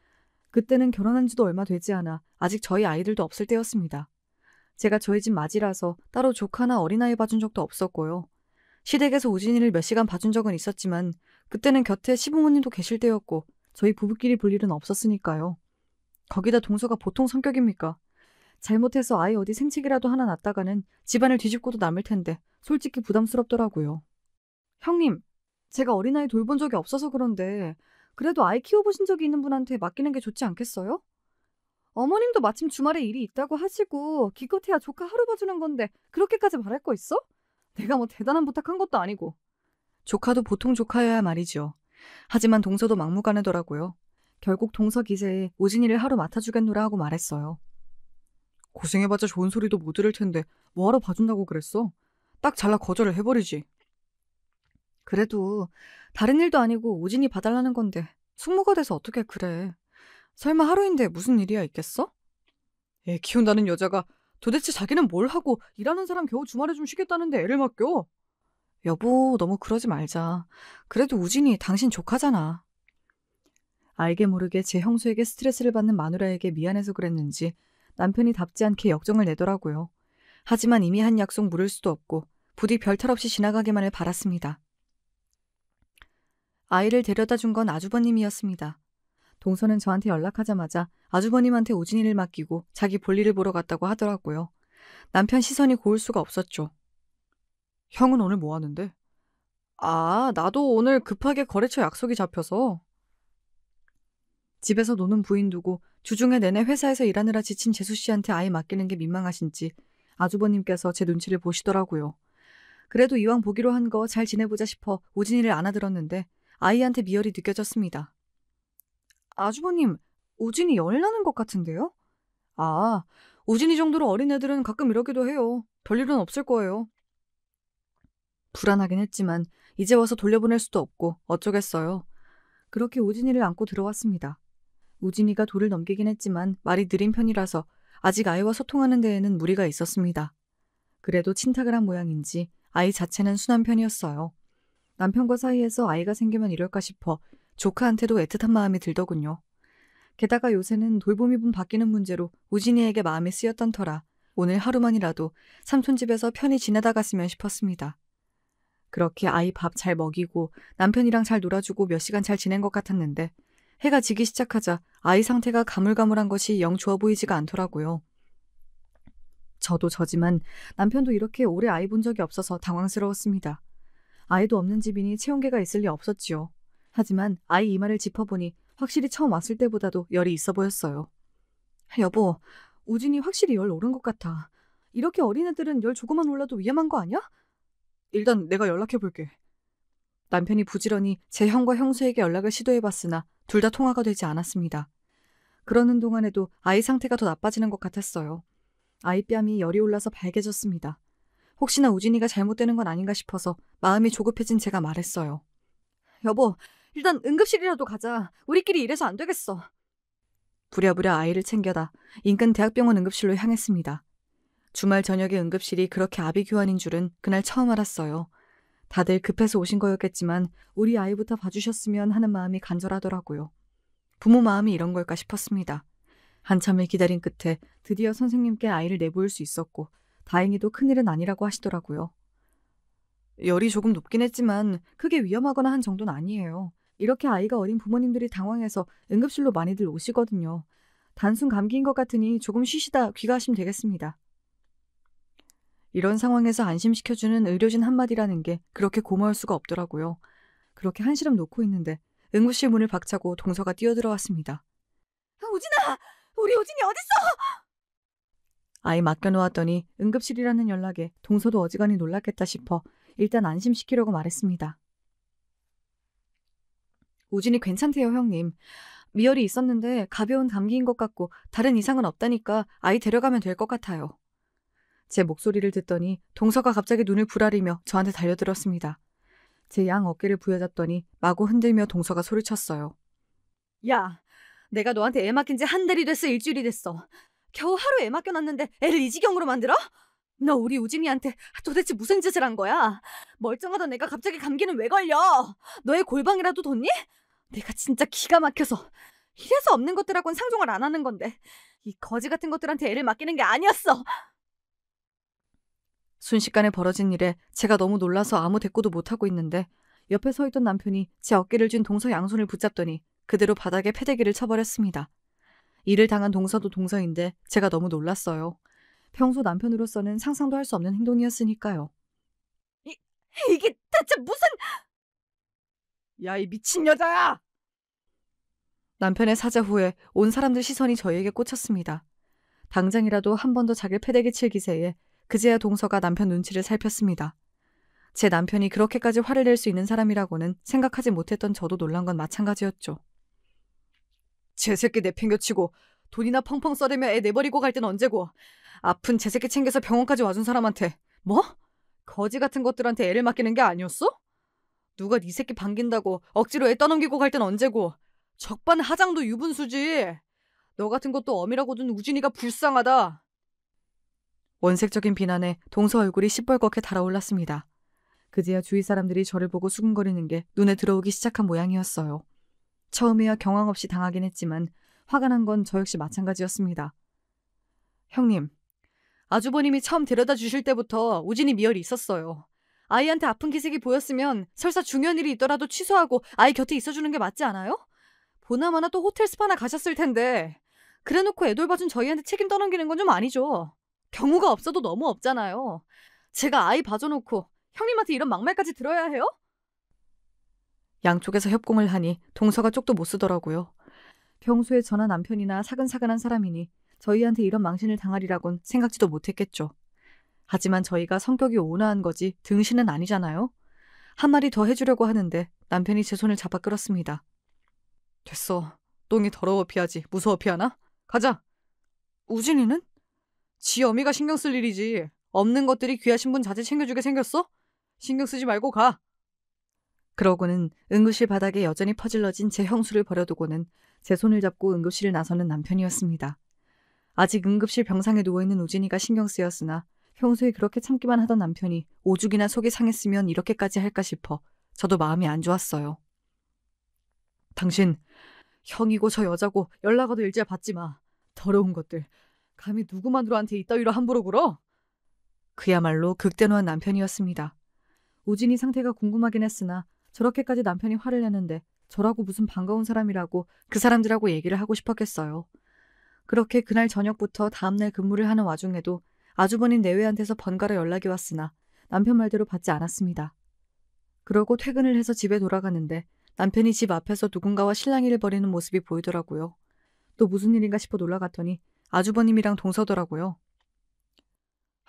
그때는 결혼한 지도 얼마 되지 않아 아직 저희 아이들도 없을 때였습니다. 제가 저희 집 맞이라서 따로 조카나 어린아이 봐준 적도 없었고요. 시댁에서 우진이를 몇 시간 봐준 적은 있었지만 그때는 곁에 시부모님도 계실 때였고 저희 부부끼리 볼 일은 없었으니까요. 거기다 동서가 보통 성격입니까? 잘못해서 아이 어디 생치기라도 하나 났다가는 집안을 뒤집고도 남을 텐데 솔직히 부담스럽더라고요. 형님, 제가 어린아이 돌본 적이 없어서 그런데 그래도 아이 키워보신 적이 있는 분한테 맡기는 게 좋지 않겠어요? 어머님도 마침 주말에 일이 있다고 하시고 기껏해야 조카 하루 봐주는 건데 그렇게까지 말할 거 있어? 내가 뭐 대단한 부탁한 것도 아니고. 조카도 보통 조카여야 말이죠. 하지만 동서도 막무가내더라고요. 결국 동서 기세에 우진이를 하루 맡아주겠노라 하고 말했어요. 고생해봤자 좋은 소리도 못 들을 텐데 뭐하러 봐준다고 그랬어? 딱 잘라 거절을 해버리지. 그래도 다른 일도 아니고 우진이 봐달라는 건데 숙모가 돼서 어떻게 그래. 설마 하루인데 무슨 일이야 있겠어? 애 키운다는 여자가 도대체 자기는 뭘 하고 일하는 사람 겨우 주말에 좀 쉬겠다는데 애를 맡겨? 여보, 너무 그러지 말자. 그래도 우진이 당신 조카잖아. 알게 모르게 제 형수에게 스트레스를 받는 마누라에게 미안해서 그랬는지 남편이 답지 않게 역정을 내더라고요. 하지만 이미 한 약속 물을 수도 없고 부디 별탈 없이 지나가기만을 바랐습니다. 아이를 데려다 준 건 아주버님이었습니다. 동서는 저한테 연락하자마자 아주버님한테 우진이를 맡기고 자기 볼일을 보러 갔다고 하더라고요. 남편 시선이 고울 수가 없었죠. 형은 오늘 뭐 하는데? 아, 나도 오늘 급하게 거래처 약속이 잡혀서. 집에서 노는 부인 두고 주중에 내내 회사에서 일하느라 지친 재수 씨한테 아이 맡기는 게 민망하신지 아주버님께서 제 눈치를 보시더라고요. 그래도 이왕 보기로 한 거 잘 지내보자 싶어 우진이를 안아들었는데 아이한테 미열이 느껴졌습니다. 아주버님, 우진이 열나는 것 같은데요? 아, 우진이 정도로 어린 애들은 가끔 이러기도 해요. 별일은 없을 거예요. 불안하긴 했지만 이제 와서 돌려보낼 수도 없고 어쩌겠어요. 그렇게 우진이를 안고 들어왔습니다. 우진이가 돌을 넘기긴 했지만 말이 느린 편이라서 아직 아이와 소통하는 데에는 무리가 있었습니다. 그래도 친탁을 한 모양인지 아이 자체는 순한 편이었어요. 남편과 사이에서 아이가 생기면 이럴까 싶어 조카한테도 애틋한 마음이 들더군요. 게다가 요새는 돌보미분 바뀌는 문제로 우진이에게 마음이 쓰였던 터라 오늘 하루만이라도 삼촌 집에서 편히 지내다 갔으면 싶었습니다. 그렇게 아이 밥 잘 먹이고 남편이랑 잘 놀아주고 몇 시간 잘 지낸 것 같았는데 해가 지기 시작하자 아이 상태가 가물가물한 것이 영 좋아 보이지가 않더라고요. 저도 저지만 남편도 이렇게 오래 아이 본 적이 없어서 당황스러웠습니다. 아이도 없는 집이니 체온계가 있을 리 없었지요. 하지만 아이 이마를 짚어보니 확실히 처음 왔을 때보다도 열이 있어 보였어요. 여보, 우진이 확실히 열 오른 것 같아. 이렇게 어린애들은 열 조금만 올라도 위험한 거 아니야? 일단 내가 연락해볼게. 남편이 부지런히 제 형과 형수에게 연락을 시도해봤으나 둘 다 통화가 되지 않았습니다. 그러는 동안에도 아이 상태가 더 나빠지는 것 같았어요. 아이 뺨이 열이 올라서 발개졌습니다. 혹시나 우진이가 잘못되는 건 아닌가 싶어서 마음이 조급해진 제가 말했어요. 여보, 일단 응급실이라도 가자. 우리끼리 이래서 안 되겠어. 부랴부랴 아이를 챙겨다 인근 대학병원 응급실로 향했습니다. 주말 저녁에 응급실이 그렇게 아비규환인 줄은 그날 처음 알았어요. 다들 급해서 오신 거였겠지만 우리 아이부터 봐주셨으면 하는 마음이 간절하더라고요. 부모 마음이 이런 걸까 싶었습니다. 한참을 기다린 끝에 드디어 선생님께 아이를 내보일 수 있었고 다행히도 큰일은 아니라고 하시더라고요. 열이 조금 높긴 했지만 크게 위험하거나 한 정도는 아니에요. 이렇게 아이가 어린 부모님들이 당황해서 응급실로 많이들 오시거든요. 단순 감기인 것 같으니 조금 쉬시다 귀가하시면 되겠습니다. 이런 상황에서 안심시켜주는 의료진 한마디라는 게 그렇게 고마울 수가 없더라고요. 그렇게 한시름 놓고 있는데 응급실 문을 박차고 동서가 뛰어들어왔습니다. 우진아! 우리 우진이 어딨어? 아이 맡겨놓았더니 응급실이라는 연락에 동서도 어지간히 놀랐겠다 싶어 일단 안심시키려고 말했습니다. 우진이 괜찮대요, 형님. 미열이 있었는데 가벼운 감기인 것 같고 다른 이상은 없다니까 아이 데려가면 될 것 같아요. 제 목소리를 듣더니 동서가 갑자기 눈을 부라리며 저한테 달려들었습니다. 제 양 어깨를 부여잡더니 마구 흔들며 동서가 소리쳤어요. 야, 내가 너한테 애 맡긴 지 한 달이 됐어, 일주일이 됐어. 겨우 하루 애 맡겨놨는데 애를 이 지경으로 만들어? 너 우리 우진이한테 도대체 무슨 짓을 한 거야? 멀쩡하던 애가 갑자기 감기는 왜 걸려? 너의 골방이라도 뒀니? 내가 진짜 기가 막혀서 이래서 없는 것들하고는 상종을 안 하는 건데 이 거지 같은 것들한테 애를 맡기는 게 아니었어. 순식간에 벌어진 일에 제가 너무 놀라서 아무 대꾸도 못하고 있는데 옆에 서 있던 남편이 제 어깨를 쥔 동서 양손을 붙잡더니 그대로 바닥에 패대기를 쳐버렸습니다. 일을 당한 동서도 동서인데 제가 너무 놀랐어요. 평소 남편으로서는 상상도 할 수 없는 행동이었으니까요. 이게 대체 무슨... 야, 이 미친 여자야! 남편의 사자 후에 온 사람들 시선이 저에게 꽂혔습니다. 당장이라도 한 번 더 자기를 패대기 칠 기세에 그제야 동서가 남편 눈치를 살폈습니다. 제 남편이 그렇게까지 화를 낼 수 있는 사람이라고는 생각하지 못했던 저도 놀란 건 마찬가지였죠. 제 새끼 내팽겨치고 돈이나 펑펑 써대며 애 내버리고 갈 땐 언제고 아픈 제 새끼 챙겨서 병원까지 와준 사람한테 뭐? 거지 같은 것들한테 애를 맡기는 게 아니었어? 누가 네 새끼 반긴다고 억지로 애 떠넘기고 갈 땐 언제고 적반하장도 유분수지. 너 같은 것도 어미라고 둔 우진이가 불쌍하다. 원색적인 비난에 동서 얼굴이 시뻘겋게 달아올랐습니다. 그제야 주위 사람들이 저를 보고 수근거리는 게 눈에 들어오기 시작한 모양이었어요. 처음에야 경황 없이 당하긴 했지만 화가 난 건 저 역시 마찬가지였습니다. 형님, 아주버님이 처음 데려다 주실 때부터 우진이 미열이 있었어요. 아이한테 아픈 기색이 보였으면 설사 중요한 일이 있더라도 취소하고 아이 곁에 있어주는 게 맞지 않아요? 보나마나 또 호텔 스파나 가셨을 텐데 그래놓고 애돌봐준 저희한테 책임 떠넘기는 건 좀 아니죠. 경우가 없어도 너무 없잖아요. 제가 아이 봐줘놓고 형님한테 이런 막말까지 들어야 해요? 양쪽에서 협공을 하니 동서가 쪽도 못 쓰더라고요. 평소에 저나 남편이나 사근사근한 사람이니 저희한테 이런 망신을 당하리라곤 생각지도 못했겠죠. 하지만 저희가 성격이 온화한 거지 등신은 아니잖아요. 한마디 더 해주려고 하는데 남편이 제 손을 잡아 끌었습니다. 됐어. 똥이 더러워 피하지 무서워 피하나? 가자. 우진이는? 지 어미가 신경 쓸 일이지. 없는 것들이 귀하신 분 자제 챙겨주게 생겼어? 신경 쓰지 말고 가. 그러고는 응급실 바닥에 여전히 퍼질러진 제 형수를 버려두고는 제 손을 잡고 응급실을 나서는 남편이었습니다. 아직 응급실 병상에 누워있는 우진이가 신경 쓰였으나 평소에 그렇게 참기만 하던 남편이 오죽이나 속이 상했으면 이렇게까지 할까 싶어 저도 마음이 안 좋았어요. 당신 형이고 저 여자고 연락 와도 일절 받지 마. 더러운 것들. 감히 누구 마누라한테 이따위로 함부로 굴어? 그야말로 극대노한 남편이었습니다. 우진이 상태가 궁금하긴 했으나 저렇게까지 남편이 화를 내는데 저라고 무슨 반가운 사람이라고 그 사람들하고 얘기를 하고 싶었겠어요. 그렇게 그날 저녁부터 다음날 근무를 하는 와중에도 아주버님 내외한테서 번갈아 연락이 왔으나 남편 말대로 받지 않았습니다. 그러고 퇴근을 해서 집에 돌아가는데 남편이 집 앞에서 누군가와 실랑이를 벌이는 모습이 보이더라고요. 또 무슨 일인가 싶어 놀라갔더니 아주버님이랑 동서더라고요.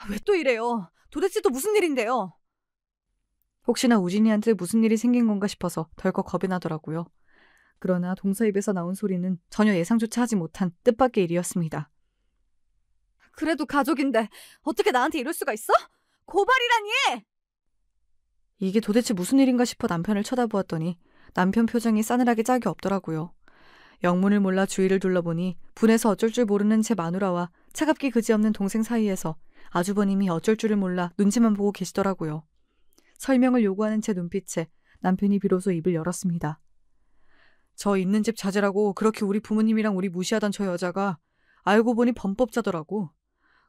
왜 또 이래요? 도대체 또 무슨 일인데요? 혹시나 우진이한테 무슨 일이 생긴 건가 싶어서 덜컥 겁이 나더라고요. 그러나 동서 입에서 나온 소리는 전혀 예상조차 하지 못한 뜻밖의 일이었습니다. 그래도 가족인데 어떻게 나한테 이럴 수가 있어? 고발이라니! 이게 도대체 무슨 일인가 싶어 남편을 쳐다보았더니 남편 표정이 싸늘하게 짝이 없더라고요. 영문을 몰라 주위를 둘러보니 분해서 어쩔 줄 모르는 제 마누라와 차갑기 그지없는 동생 사이에서 아주버님이 어쩔 줄을 몰라 눈치만 보고 계시더라고요. 설명을 요구하는 제 눈빛에 남편이 비로소 입을 열었습니다. 저 있는 집 자제라고 그렇게 우리 부모님이랑 우리 무시하던 저 여자가 알고 보니 범법자더라고.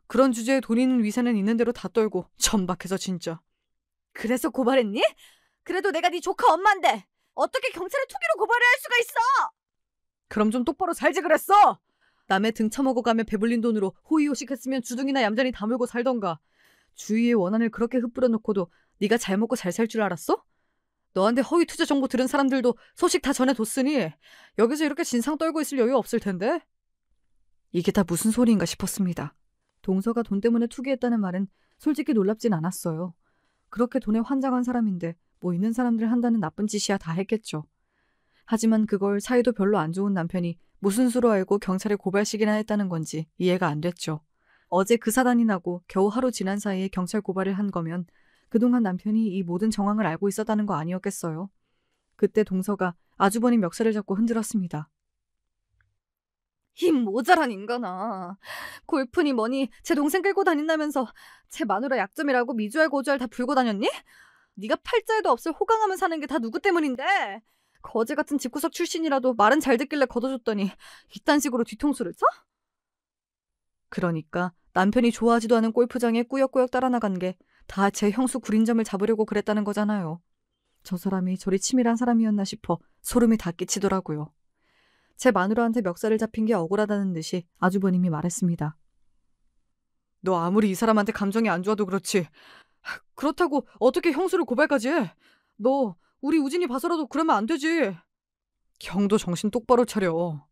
그런 주제에 돈 있는 위세는 있는 대로 다 떨고 천박해서 진짜. 그래서 고발했니? 그래도 내가 네 조카 엄마인데 어떻게 경찰에 투기로 고발을 할 수가 있어? 그럼 좀 똑바로 살지 그랬어. 남의 등 처먹어가며 배불린 돈으로 호의호식했으면 주둥이나 얌전히 다물고 살던가. 주위의 원한을 그렇게 흩뿌려 놓고도 네가 잘 먹고 잘 살 줄 알았어? 너한테 허위 투자 정보 들은 사람들도 소식 다 전해뒀으니 여기서 이렇게 진상 떨고 있을 여유 없을 텐데. 이게 다 무슨 소리인가 싶었습니다. 동서가 돈 때문에 투기했다는 말은 솔직히 놀랍진 않았어요. 그렇게 돈에 환장한 사람인데 뭐 있는 사람들 한다는 나쁜 짓이야 다 했겠죠. 하지만 그걸 사이도 별로 안 좋은 남편이 무슨 수로 알고 경찰에 고발식이나 했다는 건지 이해가 안 됐죠. 어제 그 사단이 나고 겨우 하루 지난 사이에 경찰 고발을 한 거면 그동안 남편이 이 모든 정황을 알고 있었다는 거 아니었겠어요. 그때 동서가 아주버님 멱살을 잡고 흔들었습니다. 힘 모자란 인간아. 골프니 뭐니 제 동생 끌고 다닌다면서 제 마누라 약점이라고 미주알 고주알 다 불고 다녔니? 네가 팔자에도 없을 호강하면 사는 게 다 누구 때문인데? 거지 같은 집구석 출신이라도 말은 잘 듣길래 걷어줬더니 이딴 식으로 뒤통수를 쳐? 그러니까 남편이 좋아하지도 않은 골프장에 꾸역꾸역 따라 나간 게 다 제 형수 구린점을 잡으려고 그랬다는 거잖아요. 저 사람이 저리 치밀한 사람이었나 싶어 소름이 다 끼치더라고요. 제 마누라한테 멱살을 잡힌 게 억울하다는 듯이 아주버님이 말했습니다. 너 아무리 이 사람한테 감정이 안 좋아도 그렇지. 그렇다고 어떻게 형수를 고발까지 해? 너 우리 우진이 봐서라도 그러면 안 되지. 형도 정신 똑바로 차려.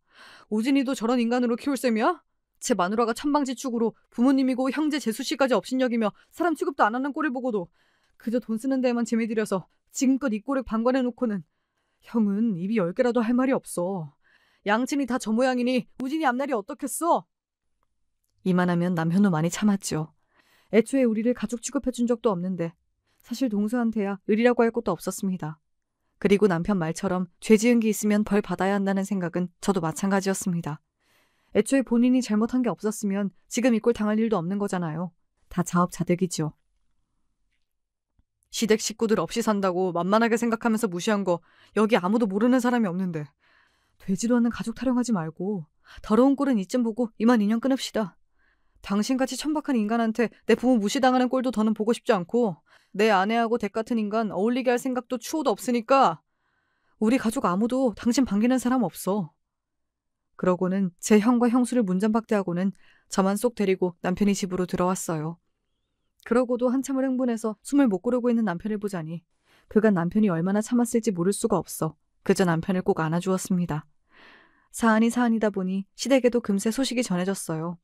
우진이도 저런 인간으로 키울 셈이야? 제 마누라가 천방지축으로 부모님이고 형제 재수씨까지 업신여기며 사람 취급도 안 하는 꼴을 보고도 그저 돈 쓰는 데에만 재미 들여서 지금껏 이 꼴을 방관해놓고는 형은 입이 10개라도 할 말이 없어. 양친이 다 저 모양이니 우진이 앞날이 어떻겠어? 이만하면 남편도 많이 참았죠. 애초에 우리를 가족 취급해준 적도 없는데 사실 동서한테야 의리라고 할 것도 없었습니다. 그리고 남편 말처럼 죄 지은 게 있으면 벌 받아야 한다는 생각은 저도 마찬가지였습니다. 애초에 본인이 잘못한 게 없었으면 지금 이 꼴 당할 일도 없는 거잖아요. 다 자업자득이죠. 시댁 식구들 없이 산다고 만만하게 생각하면서 무시한 거 여기 아무도 모르는 사람이 없는데. 되지도 않는 가족 타령하지 말고 더러운 꼴은 이쯤 보고 이만 인연 끊읍시다. 당신같이 천박한 인간한테 내 부모 무시당하는 꼴도 더는 보고 싶지 않고 내 아내하고 댁 같은 인간 어울리게 할 생각도 추호도 없으니까 우리 가족 아무도 당신 반기는 사람 없어. 그러고는 제 형과 형수를 문전박대하고는 저만 쏙 데리고 남편이 집으로 들어왔어요. 그러고도 한참을 흥분해서 숨을 못 고르고 있는 남편을 보자니 그간 남편이 얼마나 참았을지 모를 수가 없어 그저 남편을 꼭 안아주었습니다. 사안이 사안이다 보니 시댁에도 금세 소식이 전해졌어요.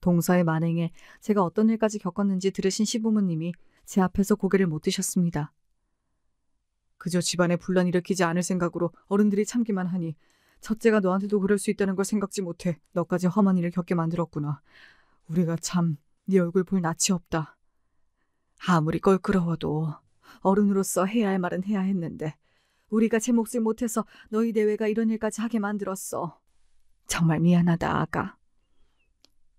동서의 만행에 제가 어떤 일까지 겪었는지 들으신 시부모님이 제 앞에서 고개를 못 드셨습니다. 그저 집안에 분란 일으키지 않을 생각으로 어른들이 참기만 하니 첫째가 너한테도 그럴 수 있다는 걸 생각지 못해 너까지 험한 일을 겪게 만들었구나. 우리가 참 네 얼굴 볼 낯이 없다. 아무리 껄끄러워도 어른으로서 해야 할 말은 해야 했는데 우리가 제 몫을 못해서 너희 내외가 이런 일까지 하게 만들었어. 정말 미안하다, 아가.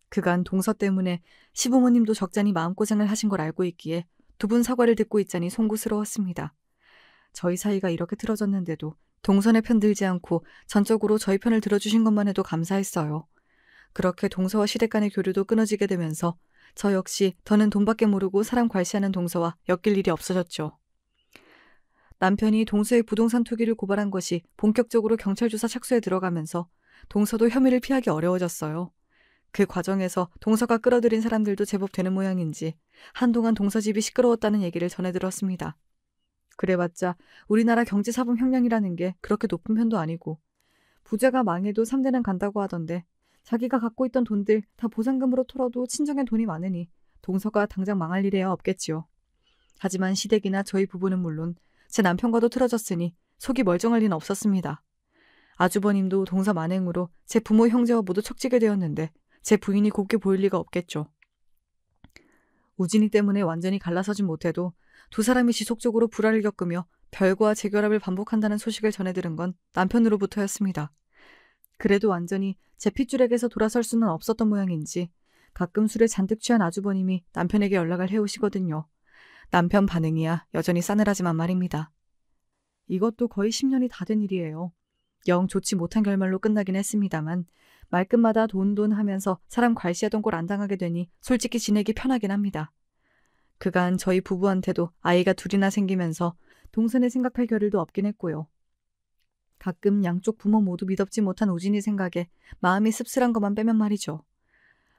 그간 동서 때문에 시부모님도 적잖이 마음고생을 하신 걸 알고 있기에 두 분 사과를 듣고 있자니 송구스러웠습니다. 저희 사이가 이렇게 틀어졌는데도 동선에 편들지 않고 전적으로 저희 편을 들어주신 것만 해도 감사했어요. 그렇게 동서와 시댁 간의 교류도 끊어지게 되면서 저 역시 더는 돈밖에 모르고 사람 괄시하는 동서와 엮일 일이 없어졌죠. 남편이 동서의 부동산 투기를 고발한 것이 본격적으로 경찰 조사 착수에 들어가면서 동서도 혐의를 피하기 어려워졌어요. 그 과정에서 동서가 끌어들인 사람들도 제법 되는 모양인지 한동안 동서 집이 시끄러웠다는 얘기를 전해 들었습니다. 그래봤자 우리나라 경제사범 형량이라는 게 그렇게 높은 편도 아니고 부자가 망해도 3대는 간다고 하던데 자기가 갖고 있던 돈들 다 보상금으로 털어도 친정에 돈이 많으니 동서가 당장 망할 일이야 없겠지요. 하지만 시댁이나 저희 부부는 물론 제 남편과도 틀어졌으니 속이 멀쩡할 리는 없었습니다. 아주버님도 동서 만행으로 제 부모 형제와 모두 척지게 되었는데 제 부인이 곱게 보일 리가 없겠죠. 우진이 때문에 완전히 갈라서진 못해도 두 사람이 지속적으로 불화를 겪으며 별과 재결합을 반복한다는 소식을 전해들은 건 남편으로부터였습니다. 그래도 완전히 제 핏줄에게서 돌아설 수는 없었던 모양인지 가끔 술에 잔뜩 취한 아주버님이 남편에게 연락을 해오시거든요. 남편 반응이야 여전히 싸늘하지만 말입니다. 이것도 거의 10년이 다 된 일이에요. 영 좋지 못한 결말로 끝나긴 했습니다만 말끝마다 돈 하면서 사람 괄시하던 꼴 안 당하게 되니 솔직히 지내기 편하긴 합니다. 그간 저희 부부한테도 아이가 둘이나 생기면서 동선에 생각할 겨를도 없긴 했고요. 가끔 양쪽 부모 모두 믿업지 못한 우진이 생각에 마음이 씁쓸한 것만 빼면 말이죠.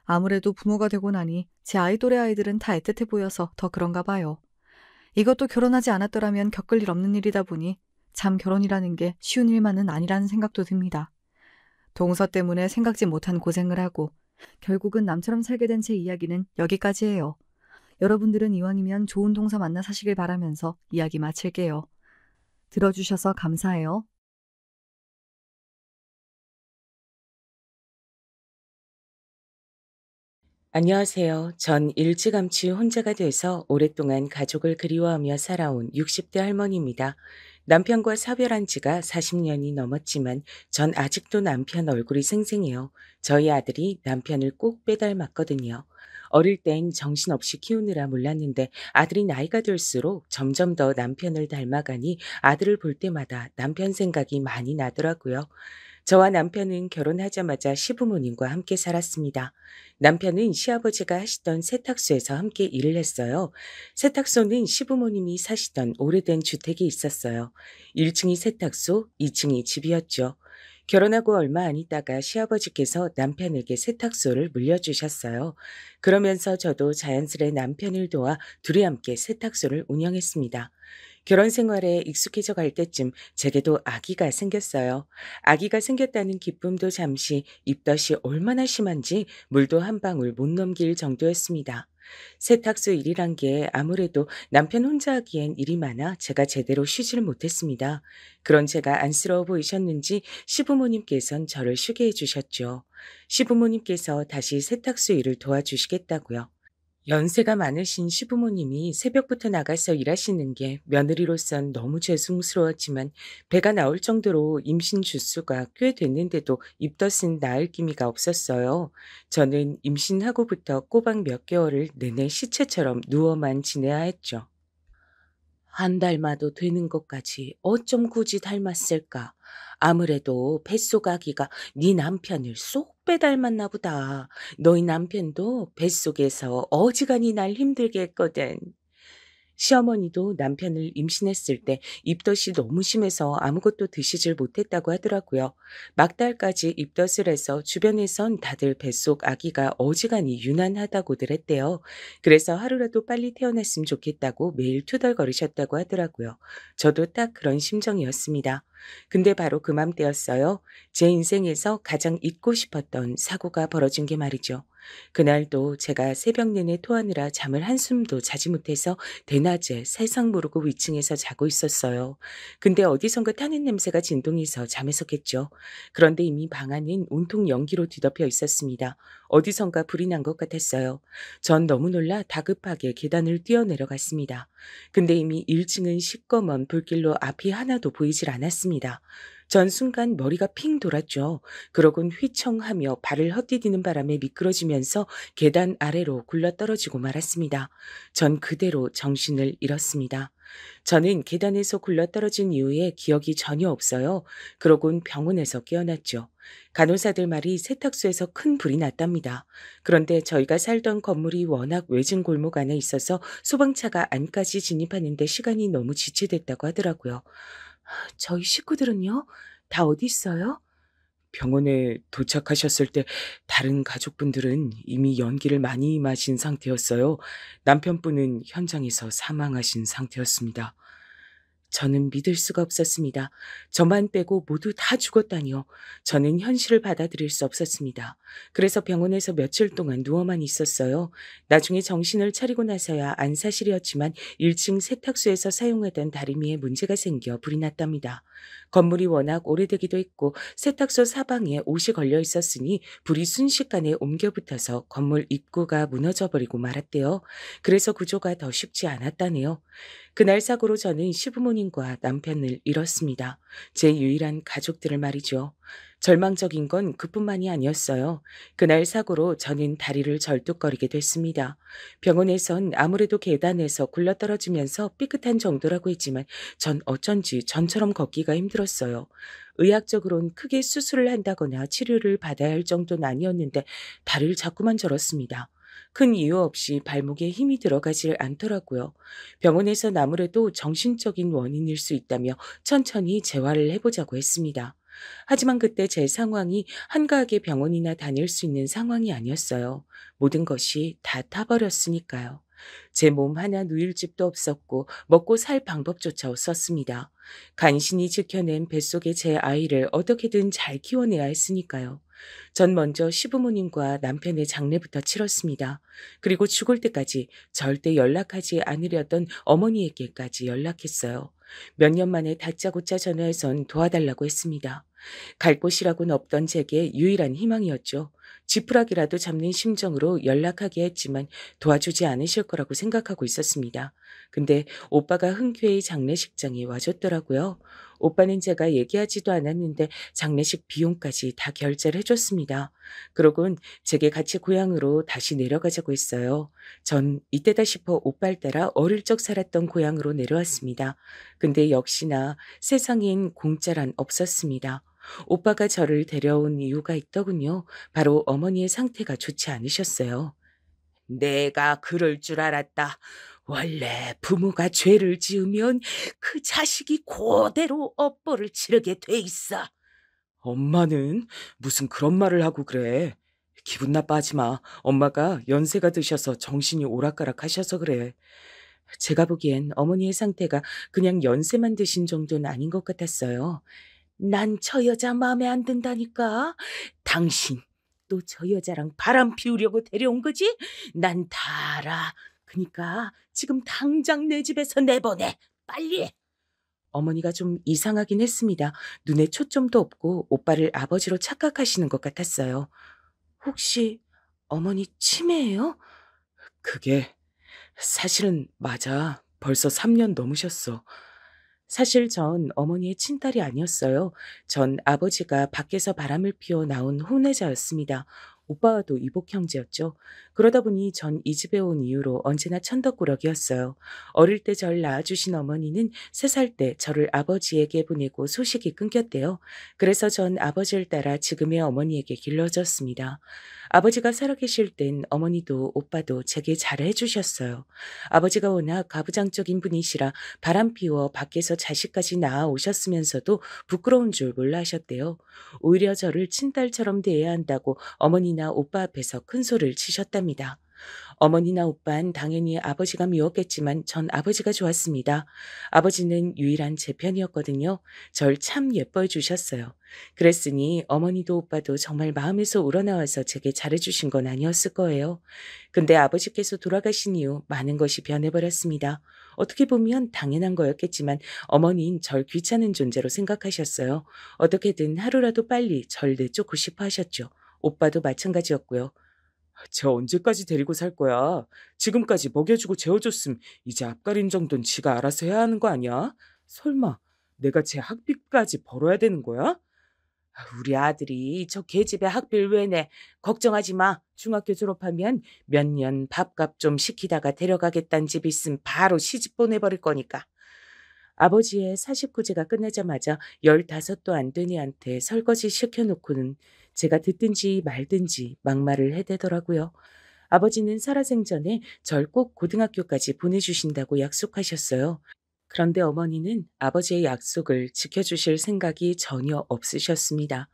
아무래도 부모가 되고 나니 제 아이 또래 아이들은 다 애틋해 보여서 더 그런가 봐요. 이것도 결혼하지 않았더라면 겪을 일 없는 일이다 보니 참 결혼이라는 게 쉬운 일만은 아니라는 생각도 듭니다. 동서 때문에 생각지 못한 고생을 하고 결국은 남처럼 살게 된 제 이야기는 여기까지예요. 여러분들은 이왕이면 좋은 동서 만나 사시길 바라면서 이야기 마칠게요. 들어주셔서 감사해요. 안녕하세요. 전 일찌감치 혼자가 돼서 오랫동안 가족을 그리워하며 살아온 60대 할머니입니다. 남편과 사별한 지가 40년이 넘었지만 전 아직도 남편 얼굴이 생생해요. 저희 아들이 남편을 꼭 빼닮았거든요. 어릴 땐 정신없이 키우느라 몰랐는데 아들이 나이가 들수록 점점 더 남편을 닮아가니 아들을 볼 때마다 남편 생각이 많이 나더라고요. 저와 남편은 결혼하자마자 시부모님과 함께 살았습니다. 남편은 시아버지가 하시던 세탁소에서 함께 일을 했어요. 세탁소는 시부모님이 사시던 오래된 주택이 있었어요. 1층이 세탁소, 2층이 집이었죠. 결혼하고 얼마 안 있다가 시아버지께서 남편에게 세탁소를 물려주셨어요. 그러면서 저도 자연스레 남편을 도와 둘이 함께 세탁소를 운영했습니다. 결혼 생활에 익숙해져 갈 때쯤 제게도 아기가 생겼어요. 아기가 생겼다는 기쁨도 잠시, 입덧이 얼마나 심한지 물도 한 방울 못 넘길 정도였습니다. 세탁소 일이란 게 아무래도 남편 혼자 하기엔 일이 많아 제가 제대로 쉬지를 못했습니다. 그런 제가 안쓰러워 보이셨는지 시부모님께선 저를 쉬게 해주셨죠. 시부모님께서 다시 세탁소 일을 도와주시겠다고요. 연세가 많으신 시부모님이 새벽부터 나가서 일하시는 게 며느리로선 너무 죄송스러웠지만 배가 나올 정도로 임신 주수가 꽤 됐는데도 입덧은 나을 기미가 없었어요. 저는 임신하고부터 꼬박 몇 개월을 내내 시체처럼 누워만 지내야 했죠. 안 닮아도 되는 것까지 어쩜 굳이 닮았을까? 아무래도 뱃속 아기가 네 남편을 쏙 빼닮았나 보다. 너희 남편도 뱃속에서 어지간히 날 힘들게 했거든. 시어머니도 남편을 임신했을 때 입덧이 너무 심해서 아무것도 드시질 못했다고 하더라고요. 막달까지 입덧을 해서 주변에선 다들 뱃속 아기가 어지간히 유난하다고들 했대요. 그래서 하루라도 빨리 태어났으면 좋겠다고 매일 투덜거리셨다고 하더라고요. 저도 딱 그런 심정이었습니다. 근데 바로 그맘때였어요. 제 인생에서 가장 잊고 싶었던 사고가 벌어진 게 말이죠. 그날도 제가 새벽 내내 토하느라 잠을 한숨도 자지 못해서 대낮에 세상 모르고 위층에서 자고 있었어요. 근데 어디선가 타는 냄새가 진동해서 잠에서 깼죠. 그런데 이미 방 안은 온통 연기로 뒤덮여 있었습니다. 어디선가 불이 난 것 같았어요. 전 너무 놀라 다급하게 계단을 뛰어내려갔습니다. 근데 이미 1층은 시꺼먼 불길로 앞이 하나도 보이질 않았습니다. 전 순간 머리가 핑 돌았죠. 그러곤 휘청하며 발을 헛디디는 바람에 미끄러지면서 계단 아래로 굴러떨어지고 말았습니다. 전 그대로 정신을 잃었습니다. 저는 계단에서 굴러떨어진 이후에 기억이 전혀 없어요. 그러곤 병원에서 깨어났죠. 간호사들 말이 세탁소에서 큰 불이 났답니다. 그런데 저희가 살던 건물이 워낙 외진 골목 안에 있어서 소방차가 안까지 진입하는데 시간이 너무 지체됐다고 하더라고요. 저희 식구들은요? 다 어디 있어요? 병원에 도착하셨을 때 다른 가족분들은 이미 연기를 많이 마신 상태였어요. 남편분은 현장에서 사망하신 상태였습니다. 저는 믿을 수가 없었습니다. 저만 빼고 모두 다 죽었다니요. 저는 현실을 받아들일 수 없었습니다. 그래서 병원에서 며칠 동안 누워만 있었어요. 나중에 정신을 차리고 나서야 안 사실이었지만 1층 세탁소에서 사용하던 다리미에 문제가 생겨 불이 났답니다. 건물이 워낙 오래되기도 했고 세탁소 사방에 옷이 걸려 있었으니 불이 순식간에 옮겨 붙어서 건물 입구가 무너져 버리고 말았대요. 그래서 구조가 더 쉽지 않았다네요. 그날 사고로 저는 시부모님과 남편을 잃었습니다. 제 유일한 가족들을 말이죠. 절망적인 건 그뿐만이 아니었어요. 그날 사고로 저는 다리를 절뚝거리게 됐습니다. 병원에선 아무래도 계단에서 굴러떨어지면서 삐끗한 정도라고 했지만 전 어쩐지 전처럼 걷기가 힘들었어요. 의학적으론 크게 수술을 한다거나 치료를 받아야 할 정도는 아니었는데 다리를 자꾸만 절었습니다. 큰 이유 없이 발목에 힘이 들어가질 않더라고요. 병원에선 아무래도 정신적인 원인일 수 있다며 천천히 재활을 해보자고 했습니다. 하지만 그때 제 상황이 한가하게 병원이나 다닐 수 있는 상황이 아니었어요. 모든 것이 다 타버렸으니까요. 제 몸 하나 누일 집도 없었고 먹고 살 방법조차 없었습니다. 간신히 지켜낸 뱃속의 제 아이를 어떻게든 잘 키워내야 했으니까요. 전 먼저 시부모님과 남편의 장례부터 치렀습니다. 그리고 죽을 때까지 절대 연락하지 않으려던 어머니에게까지 연락했어요. 몇 년 만에 다짜고짜 전화해선 도와달라고 했습니다. 갈 곳이라고는 없던 제게 유일한 희망이었죠. 지푸라기라도 잡는 심정으로 연락하게 했지만 도와주지 않으실 거라고 생각하고 있었습니다. 근데 오빠가 흔쾌히 장례식장에 와줬더라고요. 오빠는 제가 얘기하지도 않았는데 장례식 비용까지 다 결제를 해줬습니다. 그러곤 제게 같이 고향으로 다시 내려가자고 했어요. 전 이때다 싶어 오빠를 따라 어릴 적 살았던 고향으로 내려왔습니다. 근데 역시나 세상엔 공짜란 없었습니다. 오빠가 저를 데려온 이유가 있더군요. 바로 어머니의 상태가 좋지 않으셨어요. 내가 그럴 줄 알았다. 원래 부모가 죄를 지으면 그 자식이 그대로 업보를 치르게 돼 있어. 엄마는 무슨 그런 말을 하고 그래. 기분 나빠하지 마. 엄마가 연세가 드셔서 정신이 오락가락 하셔서 그래. 제가 보기엔 어머니의 상태가 그냥 연세만 드신 정도는 아닌 것 같았어요. 난 저 여자 마음에 안 든다니까. 당신 또 저 여자랑 바람 피우려고 데려온 거지? 난 다 알아. 그니까 지금 당장 내 집에서 내보내. 빨리. 어머니가 좀 이상하긴 했습니다. 눈에 초점도 없고 오빠를 아버지로 착각하시는 것 같았어요. 혹시 어머니 치매예요? 그게 사실은 맞아. 벌써 3년 넘으셨어. 사실 전 어머니의 친딸이 아니었어요. 전 아버지가 밖에서 바람을 피워 나온 혼외자였습니다. 오빠와도 이복 형제였죠. 그러다 보니 전 이 집에 온 이후로 언제나 천덕꾸러기였어요. 어릴 때 절 낳아주신 어머니는 3살 때 저를 아버지에게 보내고 소식이 끊겼대요. 그래서 전 아버지를 따라 지금의 어머니에게 길러졌습니다. 아버지가 살아계실 땐 어머니도 오빠도 제게 잘해주셨어요. 아버지가 워낙 가부장적인 분이시라 바람 피워 밖에서 자식까지 낳아 오셨으면서도 부끄러운 줄 몰라 하셨대요. 오히려 저를 친딸처럼 대해야 한다고 어머니나 오빠 앞에서 큰 소리를 치셨답니다. 어머니나 오빠는 당연히 아버지가 미웠겠지만 전 아버지가 좋았습니다. 아버지는 유일한 제 편이었거든요. 절 참 예뻐해 주셨어요. 그랬으니 어머니도 오빠도 정말 마음에서 우러나와서 제게 잘해주신 건 아니었을 거예요. 근데 아버지께서 돌아가신 이후 많은 것이 변해버렸습니다. 어떻게 보면 당연한 거였겠지만 어머니는 절 귀찮은 존재로 생각하셨어요. 어떻게든 하루라도 빨리 절 내쫓고 싶어 하셨죠. 오빠도 마찬가지였고요. 쟤 언제까지 데리고 살 거야? 지금까지 먹여주고 재워줬음 이제 앞가림 정도는 지가 알아서 해야 하는 거 아니야? 설마 내가 쟤 학비까지 벌어야 되는 거야? 우리 아들이 저 계집애 학비를 왜 내? 걱정하지 마. 중학교 졸업하면 몇 년 밥값 좀 시키다가 데려가겠다는 집 있음 바로 시집 보내버릴 거니까. 아버지의 49제가 끝나자마자 15도 안 된 애한테 설거지 시켜놓고는 제가 듣든지 말든지 막말을 해대더라고요. 아버지는 살아생전에 절 꼭 고등학교까지 보내주신다고 약속하셨어요. 그런데 어머니는 아버지의 약속을 지켜주실 생각이 전혀 없으셨습니다.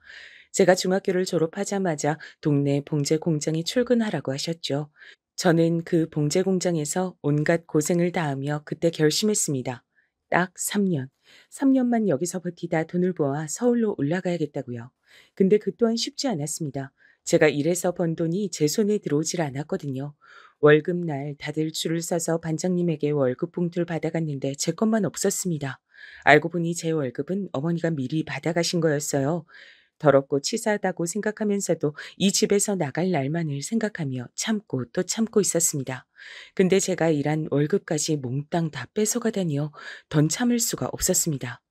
제가 중학교를 졸업하자마자 동네 봉제 공장에 출근하라고 하셨죠. 저는 그 봉제 공장에서 온갖 고생을 다하며 그때 결심했습니다. 딱 3년. 3년만 여기서 버티다 돈을 모아 서울로 올라가야겠다고요. 근데 그 또한 쉽지 않았습니다. 제가 일해서 번 돈이 제 손에 들어오질 않았거든요. 월급날 다들 줄을 서서 반장님에게 월급 봉투를 받아갔는데 제 것만 없었습니다. 알고 보니 제 월급은 어머니가 미리 받아가신 거였어요. 더럽고 치사하다고 생각하면서도 이 집에서 나갈 날만을 생각하며 참고 또 참고 있었습니다. 근데 제가 일한 월급까지 몽땅 다 뺏어가다니요. 던 참을 수가 없었습니다.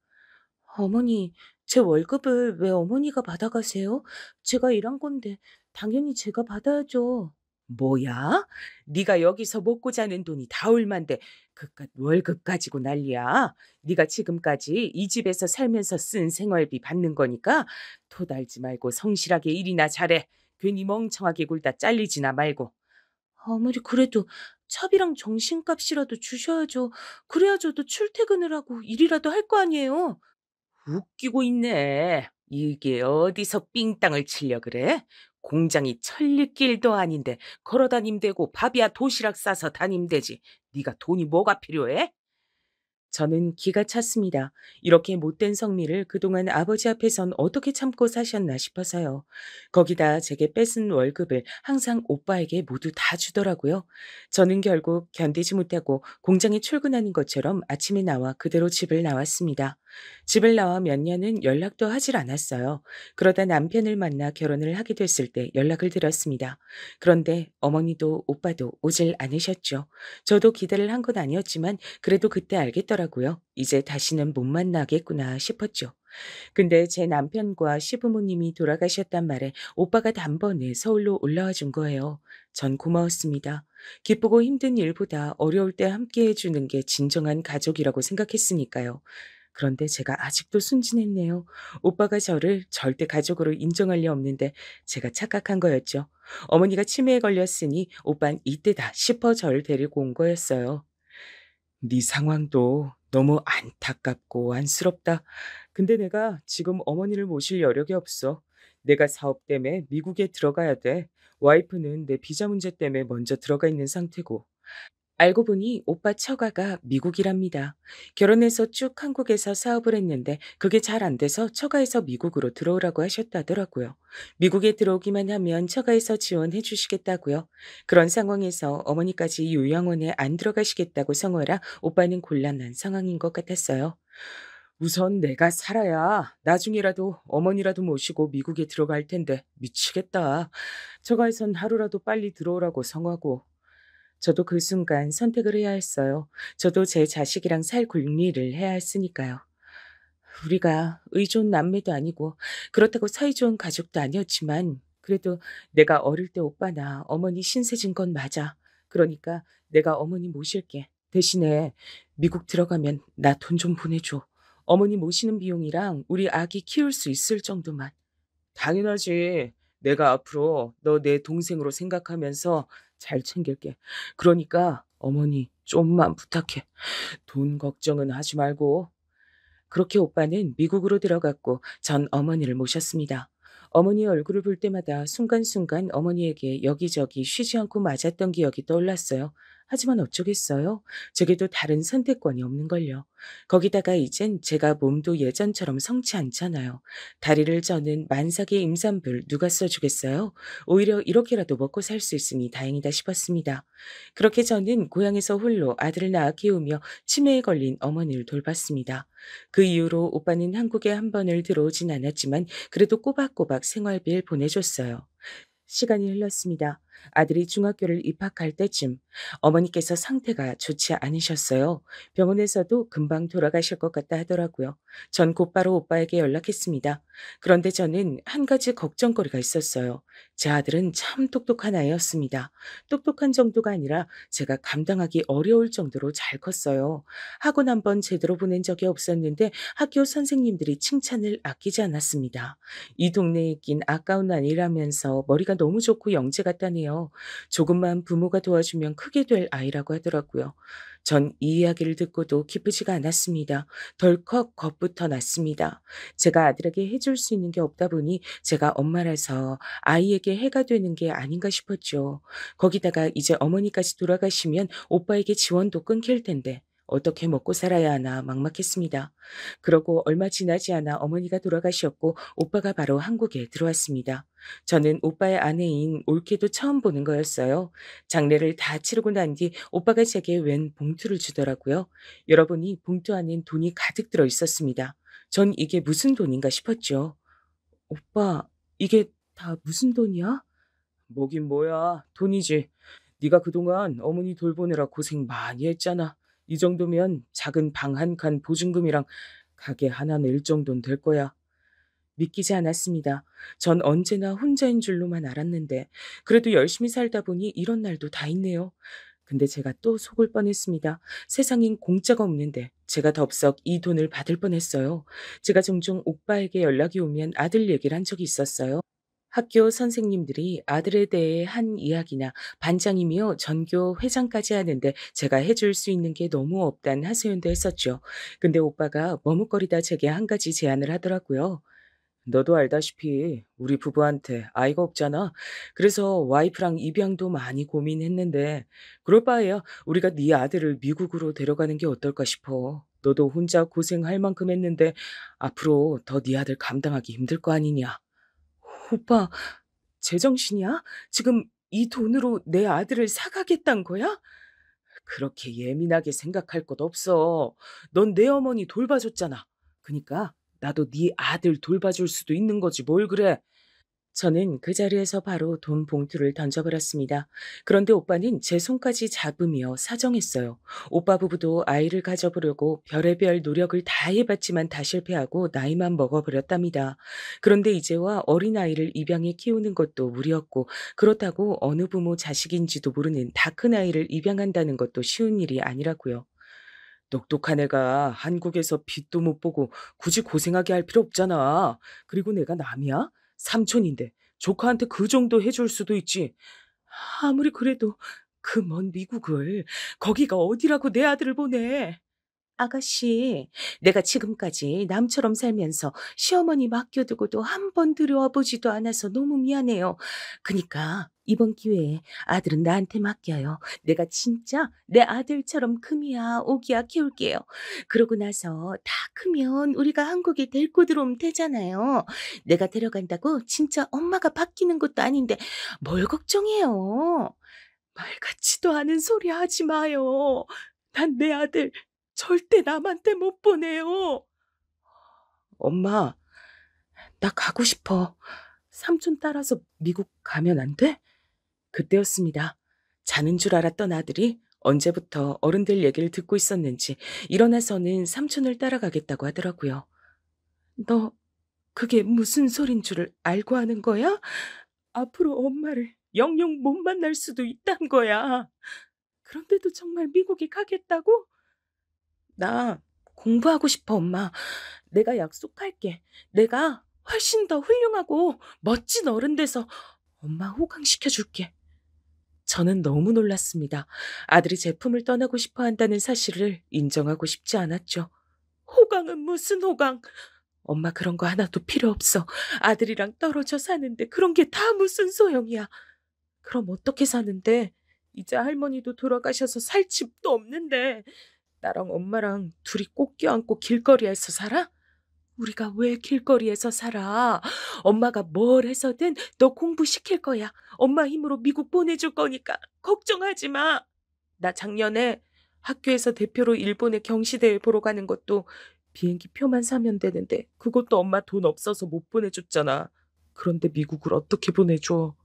어머니, 제 월급을 왜 어머니가 받아가세요? 제가 일한 건데 당연히 제가 받아야죠. 뭐야? 네가 여기서 먹고 자는 돈이 다 얼만데 그깟 월급 가지고 난리야. 네가 지금까지 이 집에서 살면서 쓴 생활비 받는 거니까 토달지 말고 성실하게 일이나 잘해. 괜히 멍청하게 굴다 잘리지나 말고. 아무리 그래도 차비랑 정신값이라도 주셔야죠. 그래야 저도 출퇴근을 하고 일이라도 할 거 아니에요. 웃기고 있네. 이게 어디서 삥땅을 치려 그래? 공장이 천리길도 아닌데 걸어다님 되고 밥이야 도시락 싸서 다님 되지. 네가 돈이 뭐가 필요해? 저는 기가 찼습니다. 이렇게 못된 성미를 그동안 아버지 앞에선 어떻게 참고 사셨나 싶어서요. 거기다 제게 뺏은 월급을 항상 오빠에게 모두 다 주더라고요. 저는 결국 견디지 못하고 공장에 출근하는 것처럼 아침에 나와 그대로 집을 나왔습니다. 집을 나와 몇 년은 연락도 하질 않았어요. 그러다 남편을 만나 결혼을 하게 됐을 때 연락을 드렸습니다. 그런데 어머니도 오빠도 오질 않으셨죠. 저도 기대를 한 건 아니었지만 그래도 그때 알겠더라고요. 이제 다시는 못 만나겠구나 싶었죠. 근데 제 남편과 시부모님이 돌아가셨단 말에 오빠가 단번에 서울로 올라와 준 거예요. 전 고마웠습니다. 기쁘고 힘든 일보다 어려울 때 함께 해주는 게 진정한 가족이라고 생각했으니까요. 그런데 제가 아직도 순진했네요. 오빠가 저를 절대 가족으로 인정할 리 없는데 제가 착각한 거였죠. 어머니가 치매에 걸렸으니 오빤 이때다 싶어 저를 데리고 온 거였어요. 네 상황도 너무 안타깝고 안쓰럽다. 근데 내가 지금 어머니를 모실 여력이 없어. 내가 사업 때문에 미국에 들어가야 돼. 와이프는 내 비자 문제 때문에 먼저 들어가 있는 상태고. 알고 보니 오빠 처가가 미국이랍니다. 결혼해서 쭉 한국에서 사업을 했는데 그게 잘 안 돼서 처가에서 미국으로 들어오라고 하셨다더라고요. 미국에 들어오기만 하면 처가에서 지원해 주시겠다고요. 그런 상황에서 어머니까지 요양원에 안 들어가시겠다고 성화라 오빠는 곤란한 상황인 것 같았어요. 우선 내가 살아야 나중이라도 어머니라도 모시고 미국에 들어갈 텐데 미치겠다. 처가에선 하루라도 빨리 들어오라고 성화고. 저도 그 순간 선택을 해야 했어요. 저도 제 자식이랑 살 궁리를 해야 했으니까요. 우리가 의존 남매도 아니고 그렇다고 사이좋은 가족도 아니었지만 그래도 내가 어릴 때 오빠나 어머니 신세진 건 맞아. 그러니까 내가 어머니 모실게. 대신에 미국 들어가면 나 돈 좀 보내줘. 어머니 모시는 비용이랑 우리 아기 키울 수 있을 정도만. 당연하지. 내가 앞으로 너 내 동생으로 생각하면서 잘 챙길게. 그러니까 어머니 좀만 부탁해. 돈 걱정은 하지 말고. 그렇게 오빠는 미국으로 들어갔고 전 어머니를 모셨습니다. 어머니 얼굴을 볼 때마다 순간순간 어머니에게 여기저기 쉬지 않고 맞았던 기억이 떠올랐어요. 하지만 어쩌겠어요? 제게도 다른 선택권이 없는걸요. 거기다가 이젠 제가 몸도 예전처럼 성치 않잖아요. 다리를 저는 만삭의 임산부를 누가 써주겠어요? 오히려 이렇게라도 먹고 살 수 있으니 다행이다 싶었습니다. 그렇게 저는 고향에서 홀로 아들을 낳아 키우며 치매에 걸린 어머니를 돌봤습니다. 그 이후로 오빠는 한국에 한 번을 들어오진 않았지만 그래도 꼬박꼬박 생활비를 보내줬어요. 시간이 흘렀습니다. 아들이 중학교를 입학할 때쯤 어머니께서 상태가 좋지 않으셨어요. 병원에서도 금방 돌아가실 것 같다 하더라고요. 전 곧바로 오빠에게 연락했습니다. 그런데 저는 한 가지 걱정거리가 있었어요. 제 아들은 참 똑똑한 아이였습니다. 똑똑한 정도가 아니라 제가 감당하기 어려울 정도로 잘 컸어요. 학원 한 번 제대로 보낸 적이 없었는데 학교 선생님들이 칭찬을 아끼지 않았습니다. 이 동네에 있긴 아까운 아이라면서 머리가 너무 좋고 영재 같다네요. 조금만 부모가 도와주면 크게 될 아이라고 하더라고요. 전 이 이야기를 듣고도 기쁘지가 않았습니다. 덜컥 겁부터 났습니다. 제가 아들에게 해줄 수 있는 게 없다 보니 제가 엄마라서 아이에게 해가 되는 게 아닌가 싶었죠. 거기다가 이제 어머니까지 돌아가시면 오빠에게 지원도 끊길 텐데 어떻게 먹고 살아야 하나 막막했습니다. 그러고 얼마 지나지 않아 어머니가 돌아가셨고 오빠가 바로 한국에 들어왔습니다. 저는 오빠의 아내인 올케도 처음 보는 거였어요. 장례를 다 치르고 난 뒤 오빠가 제게 웬 봉투를 주더라고요. 열어보니 봉투 안엔 돈이 가득 들어 있었습니다. 전 이게 무슨 돈인가 싶었죠. 오빠, 이게 다 무슨 돈이야? 뭐긴 뭐야. 돈이지. 네가 그동안 어머니 돌보느라 고생 많이 했잖아. 이 정도면 작은 방 한 칸 보증금이랑 가게 하나 낼 정도는 될 거야. 믿기지 않았습니다. 전 언제나 혼자인 줄로만 알았는데 그래도 열심히 살다 보니 이런 날도 다 있네요. 근데 제가 또 속을 뻔했습니다. 세상엔 공짜가 없는데 제가 덥석 이 돈을 받을 뻔했어요. 제가 종종 오빠에게 연락이 오면 아들 얘기를 한 적이 있었어요. 학교 선생님들이 아들에 대해 한 이야기나 반장이며 전교 회장까지 하는데 제가 해줄 수 있는 게 너무 없단 하소연도 했었죠. 근데 오빠가 머뭇거리다 제게 한 가지 제안을 하더라고요. 너도 알다시피 우리 부부한테 아이가 없잖아. 그래서 와이프랑 입양도 많이 고민했는데 그럴 바에야 우리가 네 아들을 미국으로 데려가는 게 어떨까 싶어. 너도 혼자 고생할 만큼 했는데 앞으로 더 네 아들 감당하기 힘들 거 아니냐. 오빠, 제정신이야? 지금 이 돈으로 내 아들을 사가겠단 거야? 그렇게 예민하게 생각할 것 없어. 넌 내 어머니 돌봐줬잖아. 그니까 나도 네 아들 돌봐줄 수도 있는 거지 뭘 그래. 저는 그 자리에서 바로 돈 봉투를 던져버렸습니다. 그런데 오빠는 제 손까지 잡으며 사정했어요. 오빠 부부도 아이를 가져보려고 별의별 노력을 다 해봤지만 다 실패하고 나이만 먹어버렸답니다. 그런데 이제와 어린아이를 입양해 키우는 것도 무리였고 그렇다고 어느 부모 자식인지도 모르는 다 큰 아이를 입양한다는 것도 쉬운 일이 아니라고요. 똑똑한 애가 한국에서 빚도 못 보고 굳이 고생하게 할 필요 없잖아. 그리고 내가 남이야? 삼촌인데 조카한테 그 정도 해줄 수도 있지. 아무리 그래도 그 먼 미국을 거기가 어디라고 내 아들을 보내. 아가씨, 내가 지금까지 남처럼 살면서 시어머니 맡겨두고도 한 번 들여와 보지도 않아서 너무 미안해요. 그니까 이번 기회에 아들은 나한테 맡겨요. 내가 진짜 내 아들처럼 금이야 오기야 키울게요. 그러고 나서 다 크면 우리가 한국에 데리고 들어오면 되잖아요. 내가 데려간다고 진짜 엄마가 바뀌는 것도 아닌데 뭘 걱정해요. 말 같지도 않은 소리 하지 마요. 난 내 아들 절대 남한테 못 보내요. 엄마, 나 가고 싶어. 삼촌 따라서 미국 가면 안 돼? 그때였습니다. 자는 줄 알았던 아들이 언제부터 어른들 얘기를 듣고 있었는지 일어나서는 삼촌을 따라가겠다고 하더라고요. 너 그게 무슨 소린 줄 알고 하는 거야? 앞으로 엄마를 영영 못 만날 수도 있단 거야. 그런데도 정말 미국에 가겠다고? 나 공부하고 싶어, 엄마. 내가 약속할게. 내가 훨씬 더 훌륭하고 멋진 어른 돼서 엄마 호강시켜 줄게. 저는 너무 놀랐습니다. 아들이 제품을 떠나고 싶어 한다는 사실을 인정하고 싶지 않았죠. 호강은 무슨 호강? 엄마 그런 거 하나도 필요 없어. 아들이랑 떨어져 사는데 그런 게 다 무슨 소용이야. 그럼 어떻게 사는데? 이제 할머니도 돌아가셔서 살 집도 없는데 나랑 엄마랑 둘이 꼭 껴안고 길거리에서 살아? 우리가 왜 길거리에서 살아? 엄마가 뭘 해서든 너 공부시킬 거야. 엄마 힘으로 미국 보내줄 거니까 걱정하지 마. 나 작년에 학교에서 대표로 일본의 경시대회 보러 가는 것도 비행기 표만 사면 되는데 그것도 엄마 돈 없어서 못 보내줬잖아. 그런데 미국을 어떻게 보내줘?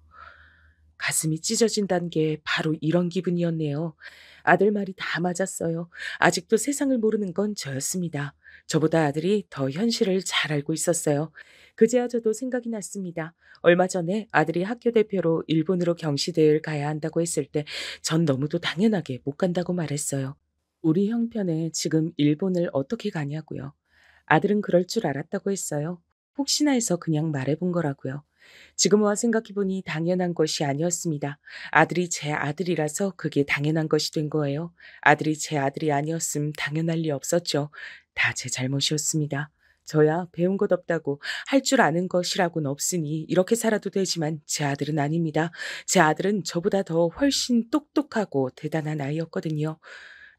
가슴이 찢어진다는 게 바로 이런 기분이었네요. 아들 말이 다 맞았어요. 아직도 세상을 모르는 건 저였습니다. 저보다 아들이 더 현실을 잘 알고 있었어요. 그제야 저도 생각이 났습니다. 얼마 전에 아들이 학교 대표로 일본으로 경시대회를 가야 한다고 했을 때 전 너무도 당연하게 못 간다고 말했어요. 우리 형편에 지금 일본을 어떻게 가냐고요. 아들은 그럴 줄 알았다고 했어요. 혹시나 해서 그냥 말해본 거라고요. 지금 와 생각해보니 당연한 것이 아니었습니다. 아들이 제 아들이라서 그게 당연한 것이 된 거예요. 아들이 제 아들이 아니었음 당연할 리 없었죠. 다 제 잘못이었습니다. 저야 배운 것 없다고 할 줄 아는 것이라고는 없으니 이렇게 살아도 되지만 제 아들은 아닙니다. 제 아들은 저보다 더 훨씬 똑똑하고 대단한 아이였거든요.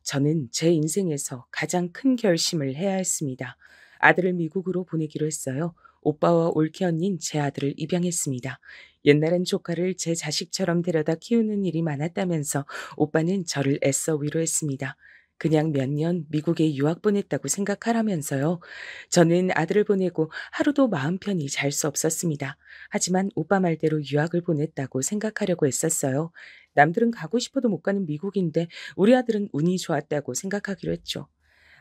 저는 제 인생에서 가장 큰 결심을 해야 했습니다. 아들을 미국으로 보내기로 했어요. 오빠와 올케 언닌 제 아들을 입양했습니다. 옛날엔 조카를 제 자식처럼 데려다 키우는 일이 많았다면서 오빠는 저를 애써 위로했습니다. 그냥 몇 년 미국에 유학 보냈다고 생각하라면서요. 저는 아들을 보내고 하루도 마음 편히 잘 수 없었습니다. 하지만 오빠 말대로 유학을 보냈다고 생각하려고 했었어요. 남들은 가고 싶어도 못 가는 미국인데 우리 아들은 운이 좋았다고 생각하기로 했죠.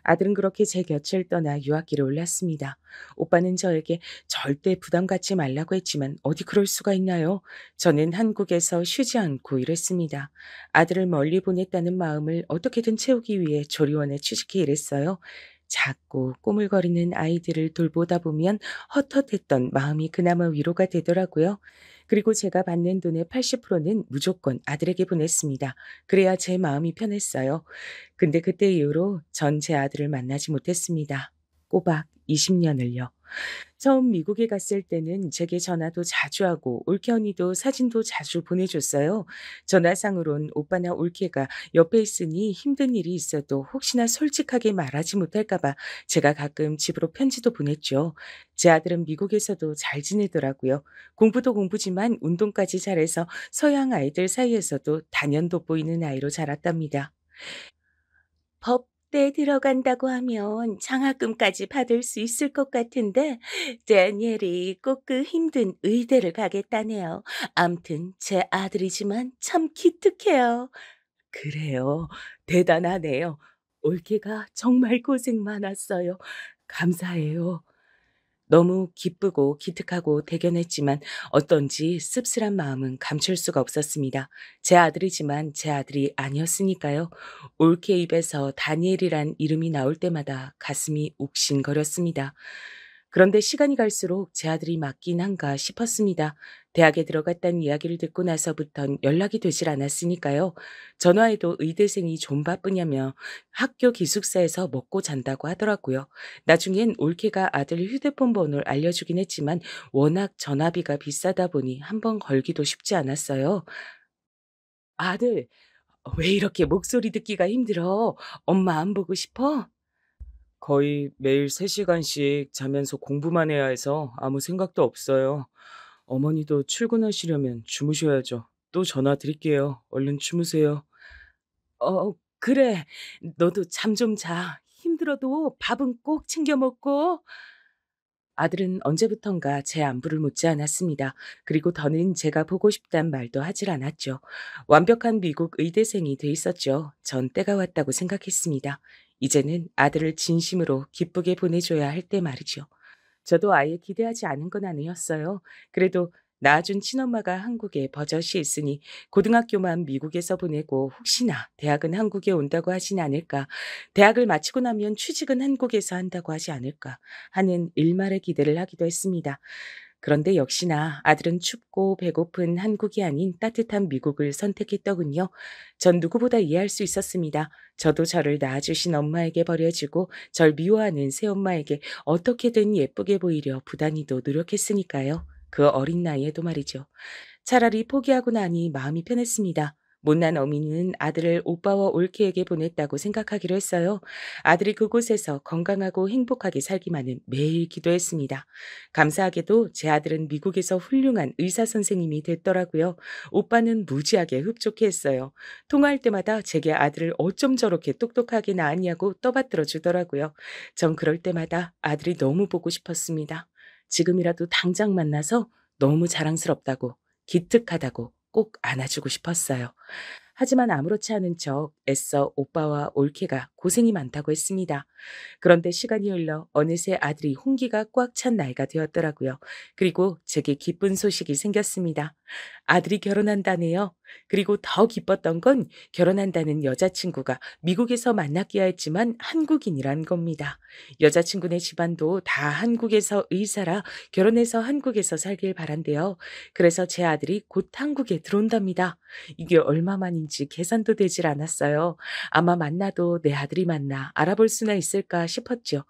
아들은 그렇게 제 곁을 떠나 유학길에 올랐습니다. 오빠는 저에게 절대 부담 갖지 말라고 했지만 어디 그럴 수가 있나요? 저는 한국에서 쉬지 않고 일했습니다. 아들을 멀리 보냈다는 마음을 어떻게든 채우기 위해 조리원에 취직해 일했어요. 작고 꼬물거리는 아이들을 돌보다 보면 헛헛했던 마음이 그나마 위로가 되더라고요. 그리고 제가 받는 돈의 80%는 무조건 아들에게 보냈습니다. 그래야 제 마음이 편했어요. 근데 그때 이후로 전 제 아들을 만나지 못했습니다. 꼬박 20년을요. 처음 미국에 갔을 때는 제게 전화도 자주 하고 올케 언니도 사진도 자주 보내줬어요. 전화상으론 오빠나 올케가 옆에 있으니 힘든 일이 있어도 혹시나 솔직하게 말하지 못할까봐 제가 가끔 집으로 편지도 보냈죠. 제 아들은 미국에서도 잘 지내더라고요. 공부도 공부지만 운동까지 잘해서 서양 아이들 사이에서도 단연 돋보이는 아이로 자랐답니다. 법대 들어간다고 하면 장학금까지 받을 수 있을 것 같은데 다니엘이 꼭 그 힘든 의대를 가겠다네요. 암튼 제 아들이지만 참 기특해요. 그래요. 대단하네요. 올케가 정말 고생 많았어요. 감사해요. 너무 기쁘고 기특하고 대견했지만 어떤지 씁쓸한 마음은 감출 수가 없었습니다. 제 아들이지만 제 아들이 아니었으니까요. 올케 입에서 다니엘이란 이름이 나올 때마다 가슴이 욱신거렸습니다. 그런데 시간이 갈수록 제 아들이 맞긴 한가 싶었습니다. 대학에 들어갔다는 이야기를 듣고 나서부턴 연락이 되질 않았으니까요. 전화해도 의대생이 좀 바쁘냐며 학교 기숙사에서 먹고 잔다고 하더라고요. 나중엔 올케가 아들 휴대폰 번호를 알려주긴 했지만 워낙 전화비가 비싸다 보니 한번 걸기도 쉽지 않았어요. 아들, 왜 이렇게 목소리 듣기가 힘들어? 엄마 안 보고 싶어? 거의 매일 3시간씩 자면서 공부만 해야 해서 아무 생각도 없어요. 어머니도 출근하시려면 주무셔야죠. 또 전화 드릴게요. 얼른 주무세요. 그래. 너도 잠 좀 자. 힘들어도 밥은 꼭 챙겨 먹고. 아들은 언제부턴가 제 안부를 묻지 않았습니다. 그리고 더는 제가 보고 싶단 말도 하질 않았죠. 완벽한 미국 의대생이 돼 있었죠. 전 때가 왔다고 생각했습니다. 이제는 아들을 진심으로 기쁘게 보내줘야 할 때 말이죠. 저도 아예 기대하지 않은 건 아니었어요. 그래도 낳아준 친엄마가 한국에 버젓이 있으니 고등학교만 미국에서 보내고 혹시나 대학은 한국에 온다고 하진 않을까, 대학을 마치고 나면 취직은 한국에서 한다고 하지 않을까 하는 일말의 기대를 하기도 했습니다. 그런데 역시나 아들은 춥고 배고픈 한국이 아닌 따뜻한 미국을 선택했더군요. 전 누구보다 이해할 수 있었습니다. 저도 저를 낳아주신 엄마에게 버려지고 절 미워하는 새엄마에게 어떻게든 예쁘게 보이려 부단히도 노력했으니까요. 그 어린 나이에도 말이죠. 차라리 포기하고 나니 마음이 편했습니다. 못난 어미는 아들을 오빠와 올케에게 보냈다고 생각하기로 했어요. 아들이 그곳에서 건강하고 행복하게 살기만은 매일 기도했습니다. 감사하게도 제 아들은 미국에서 훌륭한 의사 선생님이 됐더라고요. 오빠는 무지하게 흡족해 했어요. 통화할 때마다 제게 아들을 어쩜 저렇게 똑똑하게 낳았냐고 떠받들어 주더라고요. 전 그럴 때마다 아들이 너무 보고 싶었습니다. 지금이라도 당장 만나서 너무 자랑스럽다고, 기특하다고 꼭 안아주고 싶었어요. 하지만 아무렇지 않은 척 애써 오빠와 올케가 고생이 많다고 했습니다. 그런데 시간이 흘러 어느새 아들이 홍기가 꽉 찬 나이가 되었더라고요. 그리고 제게 기쁜 소식이 생겼습니다. 아들이 결혼한다네요. 그리고 더 기뻤던 건 결혼한다는 여자친구가 미국에서 만났기야 했지만 한국인이란 겁니다. 여자친구네 집안도 다 한국에서 의사라 결혼해서 한국에서 살길 바란대요. 그래서 제 아들이 곧 한국에 들어온답니다. 이게 얼마만인지 계산도 되질 않았어요. 아마 만나도 내 아들이 맞나 알아볼 수나 있을까 싶었죠.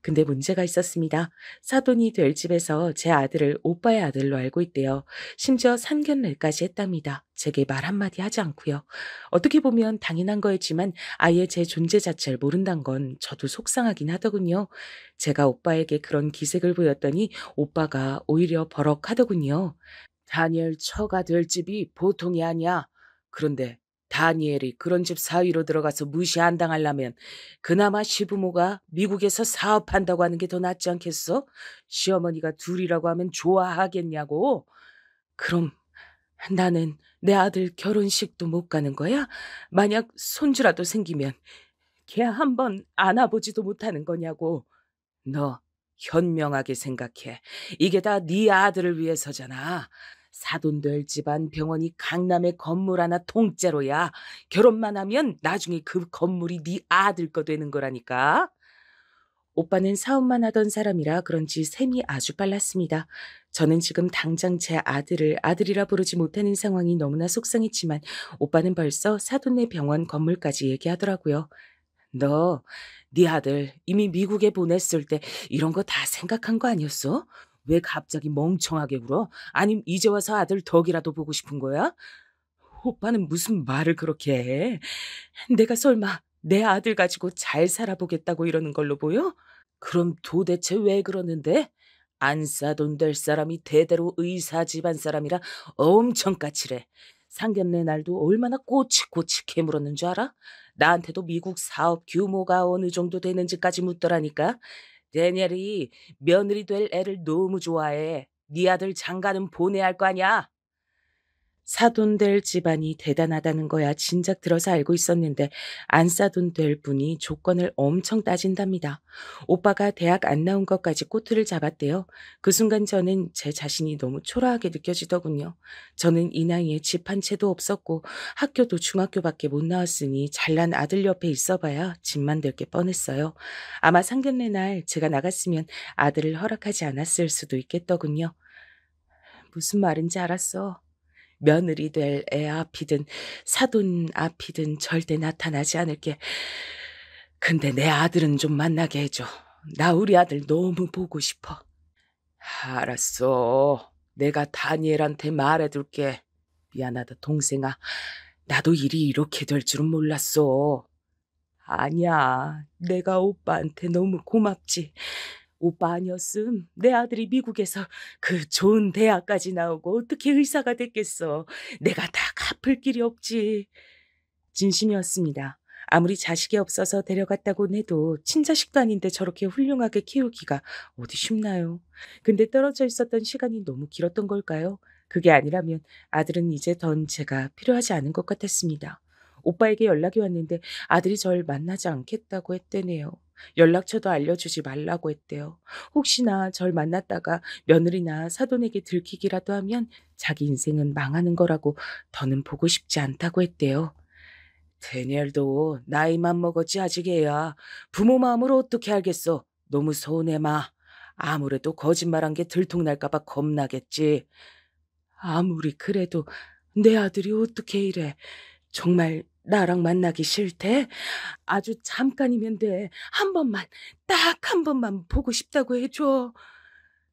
근데 문제가 있었습니다. 사돈이 될 집에서 제 아들을 오빠의 아들로 알고 있대요. 심지어 상견례까지 했답니다. 제게 말 한마디 하지 않고요. 어떻게 보면 당연한 거였지만 아예 제 존재 자체를 모른단 건 저도 속상하긴 하더군요. 제가 오빠에게 그런 기색을 보였더니 오빠가 오히려 버럭하더군요. 다니엘 처가 될 집이 보통이 아니야. 그런데 다니엘이 그런 집 사위로 들어가서 무시 안 당하려면 그나마 시부모가 미국에서 사업한다고 하는 게 더 낫지 않겠어? 시어머니가 둘이라고 하면 좋아하겠냐고? 그럼 나는 내 아들 결혼식도 못 가는 거야? 만약 손주라도 생기면 걔 한번 안아보지도 못하는 거냐고. 너 현명하게 생각해. 이게 다 네 아들을 위해서잖아. 사돈될 집안 병원이 강남에 건물 하나 통째로야. 결혼만 하면 나중에 그 건물이 네 아들 거 되는 거라니까. 오빠는 사업만 하던 사람이라 그런지 셈이 아주 빨랐습니다. 저는 지금 당장 제 아들을 아들이라 부르지 못하는 상황이 너무나 속상했지만 오빠는 벌써 사돈네 병원 건물까지 얘기하더라고요. 너, 네 아들 이미 미국에 보냈을 때 이런 거 다 생각한 거 아니었어? 왜 갑자기 멍청하게 굴어? 아님 이제 와서 아들 덕이라도 보고 싶은 거야? 오빠는 무슨 말을 그렇게 해? 내가 설마 내 아들 가지고 잘 살아보겠다고 이러는 걸로 보여? 그럼 도대체 왜 그러는데? 안 싸돈 될 사람이 대대로 의사 집안 사람이라 엄청 까칠해. 상견례 날도 얼마나 꼬치꼬치 캐물었는 줄 알아? 나한테도 미국 사업 규모가 어느 정도 되는지까지 묻더라니까. 데니엘이 며느리 될 애를 너무 좋아해. 네 아들 장가는 보내야 할 거 아니야. 사돈 될 집안이 대단하다는 거야 진작 들어서 알고 있었는데 안 사돈 될 분이 조건을 엄청 따진답니다. 오빠가 대학 안 나온 것까지 꼬투를 잡았대요. 그 순간 저는 제 자신이 너무 초라하게 느껴지더군요. 저는 이 나이에 집 한 채도 없었고 학교도 중학교밖에 못 나왔으니 잘난 아들 옆에 있어봐야 집만 될 게 뻔했어요. 아마 상견례 날 제가 나갔으면 아들을 허락하지 않았을 수도 있겠더군요. 무슨 말인지 알았어. 며느리 될 애 앞이든 사돈 앞이든 절대 나타나지 않을게. 근데 내 아들은 좀 만나게 해줘. 나 우리 아들 너무 보고 싶어. 알았어. 내가 다니엘한테 말해둘게. 미안하다 동생아. 나도 일이 이렇게 될 줄은 몰랐어. 아니야. 내가 오빠한테 너무 고맙지. 오빠 아니었음 내 아들이 미국에서 그 좋은 대학까지 나오고 어떻게 의사가 됐겠어. 내가 다 갚을 길이 없지. 진심이었습니다. 아무리 자식이 없어서 데려갔다곤 해도 친자식도 아닌데 저렇게 훌륭하게 키우기가 어디 쉽나요? 근데 떨어져 있었던 시간이 너무 길었던 걸까요? 그게 아니라면 아들은 이제 던 제가 필요하지 않은 것 같았습니다. 오빠에게 연락이 왔는데 아들이 절 만나지 않겠다고 했대네요. 연락처도 알려주지 말라고 했대요. 혹시나 절 만났다가 며느리나 사돈에게 들키기라도 하면 자기 인생은 망하는 거라고 더는 보고 싶지 않다고 했대요. 데니엘도 나이만 먹었지 아직 애야. 부모 마음을 어떻게 알겠어. 너무 서운해 마. 아무래도 거짓말한 게 들통날까 봐 겁나겠지. 아무리 그래도 내 아들이 어떻게 이래. 정말 나랑 만나기 싫대? 아주 잠깐이면 돼. 한 번만, 딱 한 번만 보고 싶다고 해줘.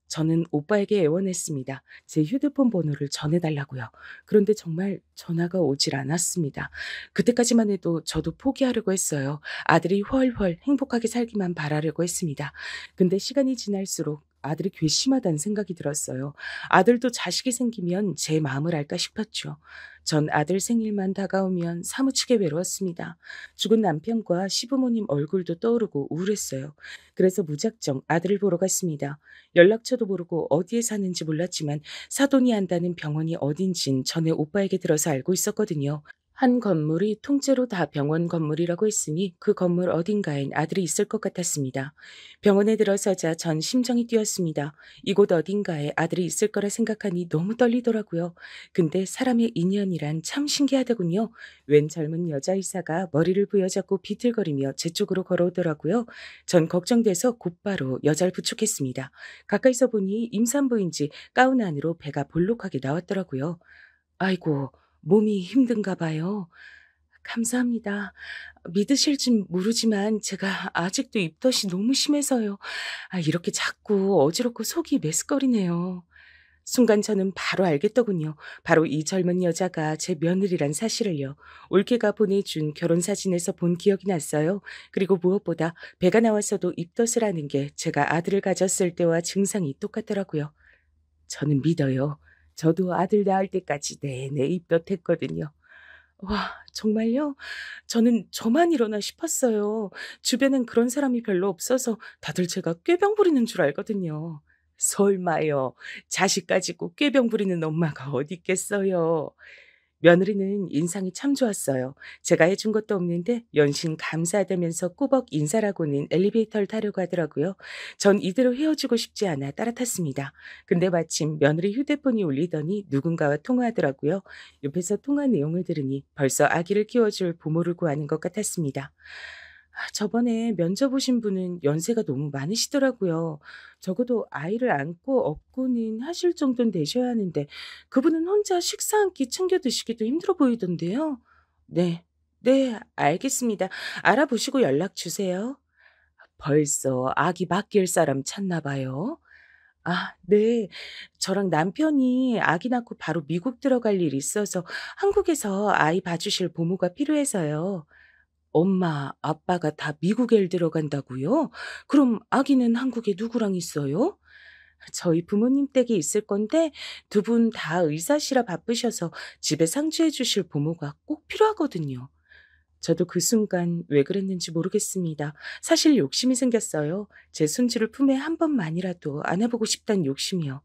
저는 오빠에게 애원했습니다. 제 휴대폰 번호를 전해달라고요. 그런데 정말 전화가 오질 않았습니다. 그때까지만 해도 저도 포기하려고 했어요. 아들이 훨훨 행복하게 살기만 바라려고 했습니다. 근데 시간이 지날수록 아들이 괘씸하다는 생각이 들었어요. 아들도 자식이 생기면 제 마음을 알까 싶었죠. 전 아들 생일만 다가오면 사무치게 외로웠습니다. 죽은 남편과 시부모님 얼굴도 떠오르고 우울했어요. 그래서 무작정 아들을 보러 갔습니다. 연락처도 모르고 어디에 사는지 몰랐지만 사돈이 한다는 병원이 어딘진 전에 오빠에게 들어서 알고 있었거든요. 한 건물이 통째로 다 병원 건물이라고 했으니 그 건물 어딘가엔 아들이 있을 것 같았습니다. 병원에 들어서자 전 심장이 뛰었습니다. 이곳 어딘가에 아들이 있을 거라 생각하니 너무 떨리더라고요. 근데 사람의 인연이란 참 신기하더군요. 웬 젊은 여자 의사가 머리를 부여잡고 비틀거리며 제 쪽으로 걸어오더라고요. 전 걱정돼서 곧바로 여자를 부축했습니다. 가까이서 보니 임산부인지 가운 안으로 배가 볼록하게 나왔더라고요. 아이고, 몸이 힘든가 봐요. 감사합니다. 믿으실진 모르지만 제가 아직도 입덧이 너무 심해서요. 이렇게 자꾸 어지럽고 속이 메스꺼리네요. 순간 저는 바로 알겠더군요. 바로 이 젊은 여자가 제 며느리란 사실을요. 올케가 보내준 결혼사진에서 본 기억이 났어요. 그리고 무엇보다 배가 나왔어도 입덧을 하는 게 제가 아들을 가졌을 때와 증상이 똑같더라고요. 저는 믿어요. 저도 아들 낳을 때까지 내내 입덧했거든요. 와, 정말요? 저는 저만 이러나 싶었어요. 주변엔 그런 사람이 별로 없어서 다들 제가 꾀병 부리는 줄 알거든요. 설마요. 자식 가지고 꾀병 부리는 엄마가 어디 있겠어요. 며느리는 인상이 참 좋았어요. 제가 해준 것도 없는데 연신 감사하다면서 꾸벅 인사라고는 엘리베이터를 타려고 하더라고요. 전 이대로 헤어지고 싶지 않아 따라탔습니다. 근데 마침 며느리 휴대폰이 울리더니 누군가와 통화하더라고요. 옆에서 통화 내용을 들으니 벌써 아기를 키워줄 부모를 구하는 것 같았습니다. 저번에 면접 오신 분은 연세가 너무 많으시더라고요. 적어도 아이를 안고 업고는 하실 정도는 되셔야 하는데 그분은 혼자 식사 한 끼 챙겨 드시기도 힘들어 보이던데요. 네, 네, 알겠습니다. 알아보시고 연락 주세요. 벌써 아기 맡길 사람 찾나 봐요. 네. 저랑 남편이 아기 낳고 바로 미국 들어갈 일이 있어서 한국에서 아이 봐주실 보모가 필요해서요. 엄마, 아빠가 다 미국에 들어간다고요? 그럼 아기는 한국에 누구랑 있어요? 저희 부모님 댁에 있을 건데 두 분 다 의사시라 바쁘셔서 집에 상주해 주실 부모가 꼭 필요하거든요. 저도 그 순간 왜 그랬는지 모르겠습니다. 사실 욕심이 생겼어요. 제 손주를 품에 한 번만이라도 안아보고 싶다는 욕심이요.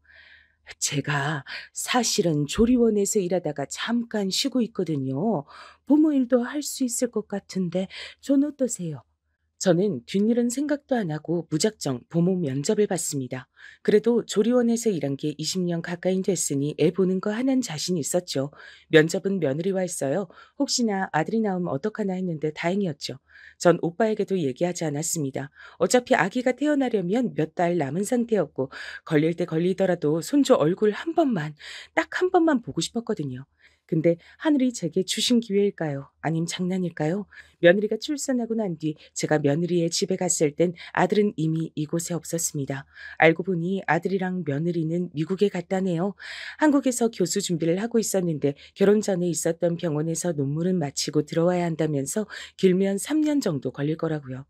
제가 사실은 조리원에서 일하다가 잠깐 쉬고 있거든요. 부모 일도 할 수 있을 것 같은데 전 어떠세요? 저는 뒷일은 생각도 안 하고 무작정 부모 면접을 봤습니다. 그래도 조리원에서 일한 게 20년 가까이 됐으니 애 보는 거 하나는 자신이 있었죠. 면접은 며느리와 했어요. 혹시나 아들이 나오면 어떡하나 했는데 다행이었죠. 전 오빠에게도 얘기하지 않았습니다. 어차피 아기가 태어나려면 몇 달 남은 상태였고 걸릴 때 걸리더라도 손주 얼굴 한 번만, 딱 한 번만 보고 싶었거든요. 근데 하늘이 제게 주신 기회일까요? 아님 장난일까요? 며느리가 출산하고 난 뒤 제가 며느리의 집에 갔을 땐 아들은 이미 이곳에 없었습니다. 알고 보니 아들이랑 며느리는 미국에 갔다네요. 한국에서 교수 준비를 하고 있었는데 결혼 전에 있었던 병원에서 논문을 마치고 들어와야 한다면서 길면 3년 정도 걸릴 거라고요.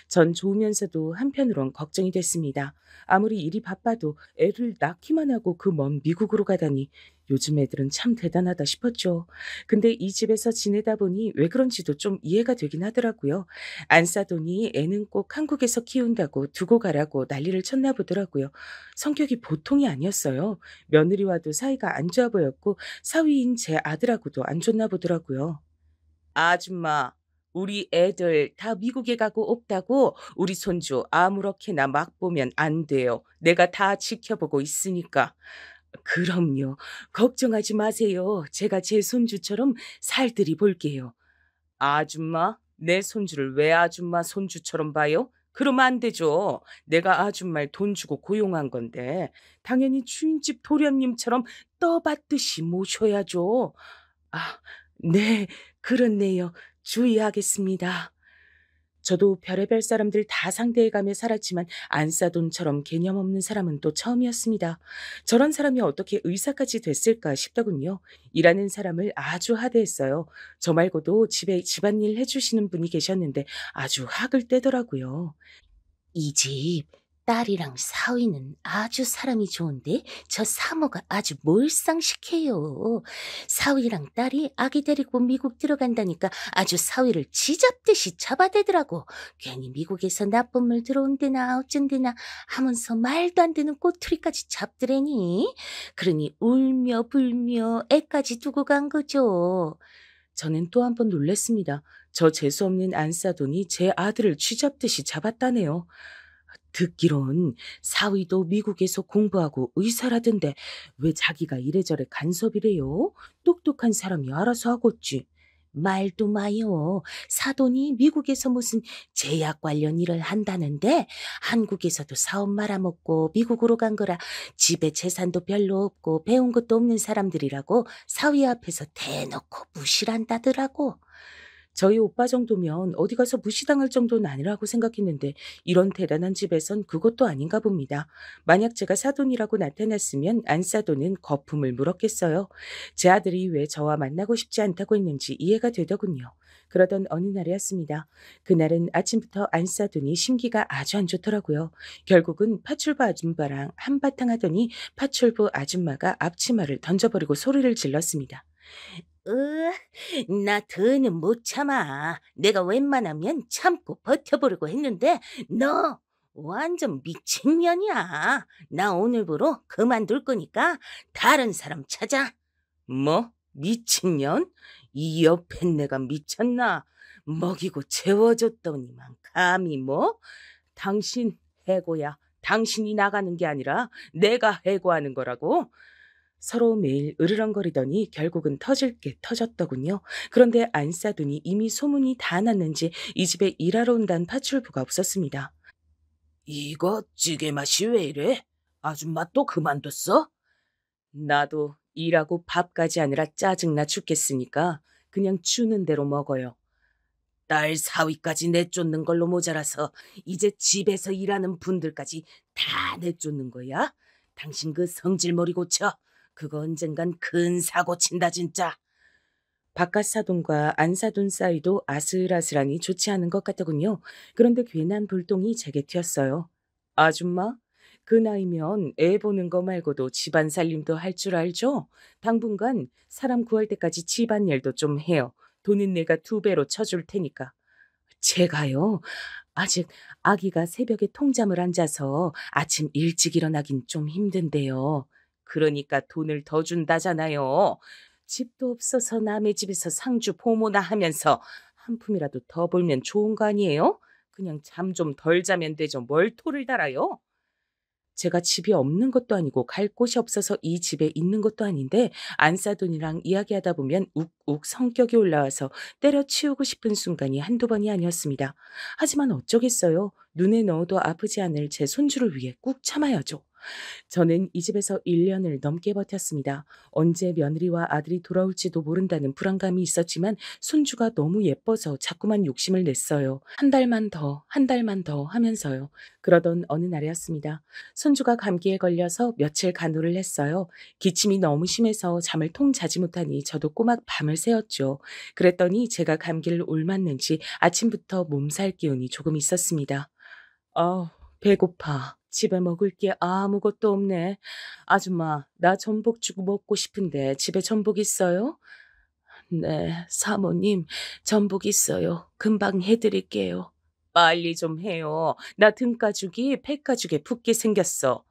전 좋으면서도 한편으론 걱정이 됐습니다. 아무리 일이 바빠도 애를 낳기만 하고 그 먼 미국으로 가다니 요즘 애들은 참 대단하다 싶었죠. 근데 이 집에서 지내다 보니 왜 그런지도 좀 이해가 되긴 하더라고요. 안 싸더니 애는 꼭 한국에서 키운다고 두고 가라고 난리를 쳤나 보더라고요. 성격이 보통이 아니었어요. 며느리와도 사이가 안 좋아 보였고 사위인 제 아들하고도 안 좋나 보더라고요. 아줌마, 우리 애들 다 미국에 가고 없다고 우리 손주 아무렇게나 막 보면 안 돼요. 내가 다 지켜보고 있으니까. 그럼요. 걱정하지 마세요. 제가 제 손주처럼 살뜰히 볼게요. 아줌마? 내 손주를 왜 아줌마 손주처럼 봐요? 그러면 안 되죠. 내가 아줌마를 돈 주고 고용한 건데 당연히 주인집 도련님처럼 떠받듯이 모셔야죠. 아, 네, 그렇네요. 주의하겠습니다. 저도 별의별 사람들 다 상대해가며 살았지만 안사돈처럼 개념 없는 사람은 또 처음이었습니다. 저런 사람이 어떻게 의사까지 됐을까 싶더군요. 일하는 사람을 아주 하대했어요. 저 말고도 집에 집안일 해주시는 분이 계셨는데 아주 학을 떼더라고요. 이 집 딸이랑 사위는 아주 사람이 좋은데 저 사모가 아주 몰상식해요. 사위랑 딸이 아기 데리고 미국 들어간다니까 아주 사위를 쥐잡듯이 잡아대더라고. 괜히 미국에서 나쁜 물 들어온대나 어쩐대나 하면서 말도 안 되는 꼬투리까지 잡더래니. 그러니 울며 불며 애까지 두고 간 거죠. 저는 또 한 번 놀랐습니다. 저 재수없는 안사돈이 제 아들을 쥐잡듯이 잡았다네요. 듣기론 사위도 미국에서 공부하고 의사라던데 왜 자기가 이래저래 간섭이래요? 똑똑한 사람이 알아서 하겠지. 말도 마요. 사돈이 미국에서 무슨 제약 관련 일을 한다는데 한국에서도 사업 말아먹고 미국으로 간 거라 집에 재산도 별로 없고 배운 것도 없는 사람들이라고 사위 앞에서 대놓고 무시를 한다더라고. 저희 오빠 정도면 어디 가서 무시당할 정도는 아니라고 생각했는데 이런 대단한 집에선 그것도 아닌가 봅니다. 만약 제가 사돈이라고 나타났으면 안사돈은 거품을 물었겠어요. 제 아들이 왜 저와 만나고 싶지 않다고 했는지 이해가 되더군요. 그러던 어느 날이었습니다. 그날은 아침부터 안사돈이 심기가 아주 안 좋더라고요. 결국은 파출부 아줌마랑 한바탕 하더니 파출부 아줌마가 앞치마를 던져버리고 소리를 질렀습니다. 나 더는 못 참아. 내가 웬만하면 참고 버텨보려고 했는데 너 완전 미친년이야. 나 오늘부로 그만둘 거니까 다른 사람 찾아. 뭐? 미친년? 이 옆에 내가 미쳤나? 먹이고 재워줬더니만 감히 뭐? 당신 해고야. 당신이 나가는 게 아니라 내가 해고하는 거라고? 서로 매일 으르렁거리더니 결국은 터질 게 터졌더군요. 그런데 안사돈이 이미 소문이 다 났는지 이 집에 일하러 온다는 파출부가 없었습니다. 이거 찌개 맛이 왜 이래? 아줌마 또 그만뒀어? 나도 일하고 밥까지 하느라 짜증나 죽겠으니까 그냥 주는 대로 먹어요. 딸 사위까지 내쫓는 걸로 모자라서 이제 집에서 일하는 분들까지 다 내쫓는 거야? 당신 그 성질머리 고쳐. 그거 언젠간 큰 사고 친다 진짜. 바깥 사돈과 안 사돈 사이도 아슬아슬하니 좋지 않은 것 같더군요. 그런데 괜한 불똥이 제게 튀었어요. 아줌마, 그 나이면 애 보는 거 말고도 집안 살림도 할 줄 알죠? 당분간 사람 구할 때까지 집안일도 좀 해요. 돈은 내가 2배로 쳐줄 테니까. 제가요? 아직 아기가 새벽에 통잠을 안 자서 아침 일찍 일어나긴 좀 힘든데요. 그러니까 돈을 더 준다잖아요. 집도 없어서 남의 집에서 상주 보모나 하면서 한 푼이라도 더 벌면 좋은 거 아니에요? 그냥 잠 좀 덜 자면 되죠. 뭘 토를 달아요? 제가 집이 없는 것도 아니고 갈 곳이 없어서 이 집에 있는 것도 아닌데 안사돈이랑 이야기하다 보면 욱욱 성격이 올라와서 때려치우고 싶은 순간이 한두 번이 아니었습니다. 하지만 어쩌겠어요. 눈에 넣어도 아프지 않을 제 손주를 위해 꾹 참아야죠. 저는 이 집에서 1년을 넘게 버텼습니다. 언제 며느리와 아들이 돌아올지도 모른다는 불안감이 있었지만 손주가 너무 예뻐서 자꾸만 욕심을 냈어요. 한 달만 더, 한 달만 더 하면서요. 그러던 어느 날이었습니다. 손주가 감기에 걸려서 며칠 간호를 했어요. 기침이 너무 심해서 잠을 통 자지 못하니 저도 꼬막 밤을 새웠죠. 그랬더니 제가 감기를 옮았는지 아침부터 몸살 기운이 조금 있었습니다. 배고파. 집에 먹을 게 아무것도 없네. 아줌마, 나 전복죽 먹고 싶은데 집에 전복 있어요? 네, 사모님, 전복 있어요. 금방 해드릴게요. 빨리 좀 해요. 나 등가죽이 폐가죽에 붙게 생겼어.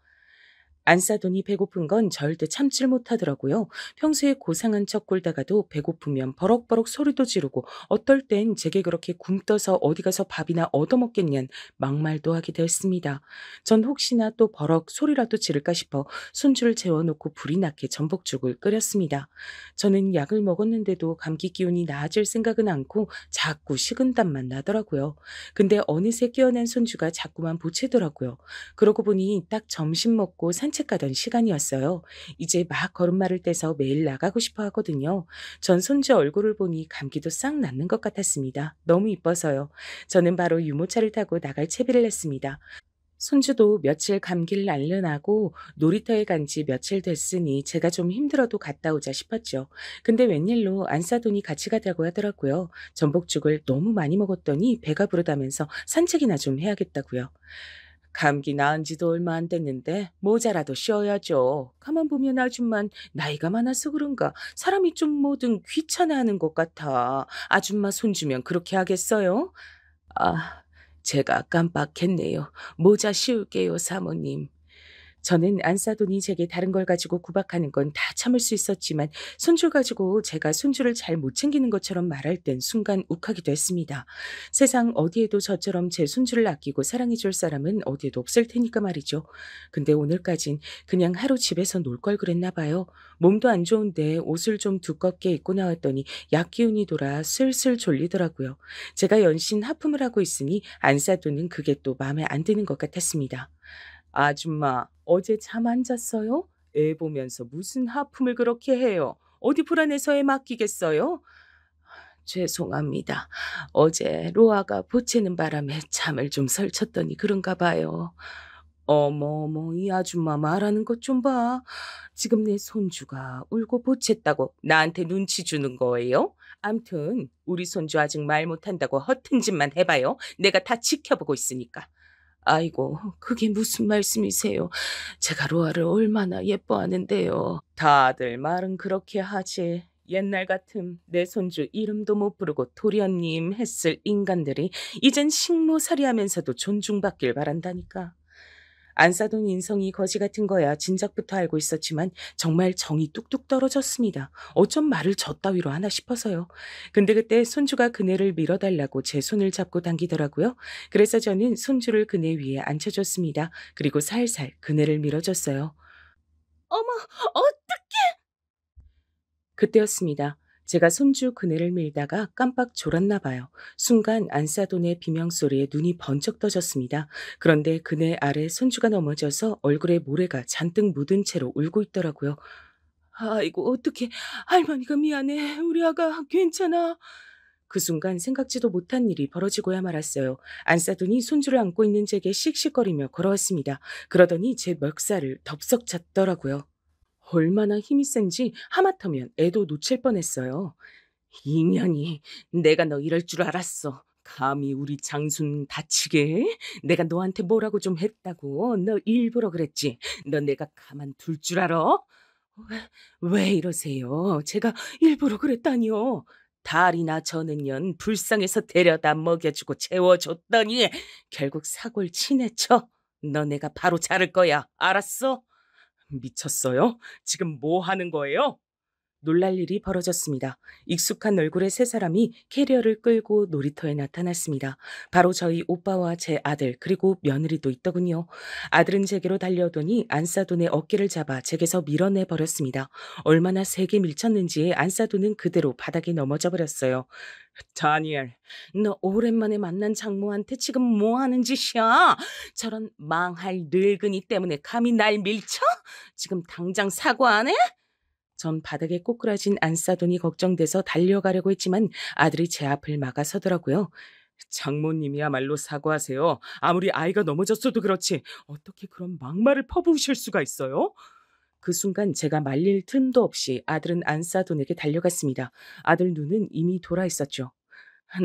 안싸돈이 배고픈 건 절대 참질 못하더라고요. 평소에 고상한 척 굴다가도 배고프면 버럭버럭 소리도 지르고 어떨 땐 제게 그렇게 굶떠서 어디 가서 밥이나 얻어먹겠냔 막말도 하기도 했습니다. 전 혹시나 또 버럭 소리라도 지를까 싶어 손주를 재워놓고 불이 나게 전복죽을 끓였습니다. 저는 약을 먹었는데도 감기 기운이 나아질 생각은 않고 자꾸 식은땀만 나더라고요. 근데 어느새 깨어난 손주가 자꾸만 보채더라고요. 그러고 보니 딱 점심 먹고 산책 가던 시간이었어요. 이제 막 걸음마를 떼서 매일 나가고 싶어 하거든요. 전 손주 얼굴을 보니 감기도 싹 낫는 것 같았습니다. 너무 이뻐서요. 저는 바로 유모차를 타고 나갈 채비를 했습니다. 손주도 며칠 감기를 앓느라고 놀이터에 간 지 며칠 됐으니 제가 좀 힘들어도 갔다 오자 싶었죠. 근데 웬일로 안싸돈이 같이 가자고 하더라고요. 전복죽을 너무 많이 먹었더니 배가 부르다면서 산책이나 좀 해야겠다고요. 감기 나은 지도 얼마 안 됐는데 모자라도 쉬어야죠. 가만 보면 아줌만 나이가 많아서 그런가 사람이 좀 뭐든 귀찮아하는 것 같아. 아줌마 손주면 그렇게 하겠어요? 아, 제가 깜빡했네요. 모자 씌울게요, 사모님. 저는 안싸돈이 제게 다른 걸 가지고 구박하는 건 다 참을 수 있었지만 손주 가지고 제가 손주를 잘 못 챙기는 것처럼 말할 땐 순간 욱하기도 했습니다. 세상 어디에도 저처럼 제 손주를 아끼고 사랑해 줄 사람은 어디에도 없을 테니까 말이죠. 근데 오늘까진 그냥 하루 집에서 놀 걸 그랬나 봐요. 몸도 안 좋은데 옷을 좀 두껍게 입고 나왔더니 약 기운이 돌아 슬슬 졸리더라고요. 제가 연신 하품을 하고 있으니 안싸돈은 그게 또 마음에 안 드는 것 같았습니다. 아줌마, 어제 잠 안 잤어요? 애 보면서 무슨 하품을 그렇게 해요? 어디 불안해서 애 맡기겠어요? 죄송합니다. 어제 로아가 보채는 바람에 잠을 좀 설쳤더니 그런가 봐요. 어머, 이 아줌마 말하는 것 좀 봐. 지금 내 손주가 울고 보챘다고 나한테 눈치 주는 거예요? 암튼 우리 손주 아직 말 못한다고 허튼 짓만 해봐요. 내가 다 지켜보고 있으니까. 아이고, 그게 무슨 말씀이세요? 제가 로아를 얼마나 예뻐하는데요. 다들 말은 그렇게 하지. 옛날 같음 내 손주 이름도 못 부르고 도련님 했을 인간들이 이젠 식모살이하면서도 존중받길 바란다니까. 안싸돈 인성이 거지 같은 거야 진작부터 알고 있었지만 정말 정이 뚝뚝 떨어졌습니다. 어쩜 말을 저따위로 하나 싶어서요. 근데 그때 손주가 그네를 밀어달라고 제 손을 잡고 당기더라고요. 그래서 저는 손주를 그네 위에 앉혀줬습니다. 그리고 살살 그네를 밀어줬어요. 어머, 그때였습니다. 제가 손주 그네를 밀다가 깜빡 졸았나 봐요. 순간 안싸돈의 비명소리에 눈이 번쩍 떠졌습니다. 그런데 그네 아래 손주가 넘어져서 얼굴에 모래가 잔뜩 묻은 채로 울고 있더라고요. 아이고, 어떡해. 할머니가 미안해. 우리 아가 괜찮아. 그 순간 생각지도 못한 일이 벌어지고야 말았어요. 안싸돈이 손주를 안고 있는 제게 씩씩거리며 걸어왔습니다. 그러더니 제 멱살을 덥석 잡더라고요. 얼마나 힘이 센지 하마터면 애도 놓칠 뻔했어요. 이년이 내가 너 이럴 줄 알았어. 감히 우리 장순 다치게 해? 내가 너한테 뭐라고 좀 했다고. 너 일부러 그랬지. 너 내가 가만 둘 줄 알아? 왜 이러세요? 제가 일부러 그랬다니요. 달이나 저는년 불쌍해서 데려다 먹여주고 재워줬더니 결국 사골 치내쳐. 너 내가 바로 자를 거야. 알았어? 미쳤어요? 지금 뭐 하는 거예요? 놀랄 일이 벌어졌습니다. 익숙한 얼굴의 세 사람이 캐리어를 끌고 놀이터에 나타났습니다. 바로 저희 오빠와 제 아들 그리고 며느리도 있더군요. 아들은 제게로 달려오더니 안싸돈의 어깨를 잡아 제게서 밀어내버렸습니다. 얼마나 세게 밀쳤는지 안싸돈은 그대로 바닥에 넘어져 버렸어요. 다니엘, 너 오랜만에 만난 장모한테 지금 뭐 하는 짓이야? 저런 망할 늙은이 때문에 감히 날 밀쳐? 지금 당장 사과 안 해? 전 바닥에 꼬꾸라진 안싸돈이 걱정돼서 달려가려고 했지만 아들이 제 앞을 막아서더라고요. 장모님이야말로 사과하세요. 아무리 아이가 넘어졌어도 그렇지 어떻게 그런 막말을 퍼부으실 수가 있어요? 그 순간 제가 말릴 틈도 없이 아들은 안싸돈에게 달려갔습니다. 아들 눈은 이미 돌아 있었죠.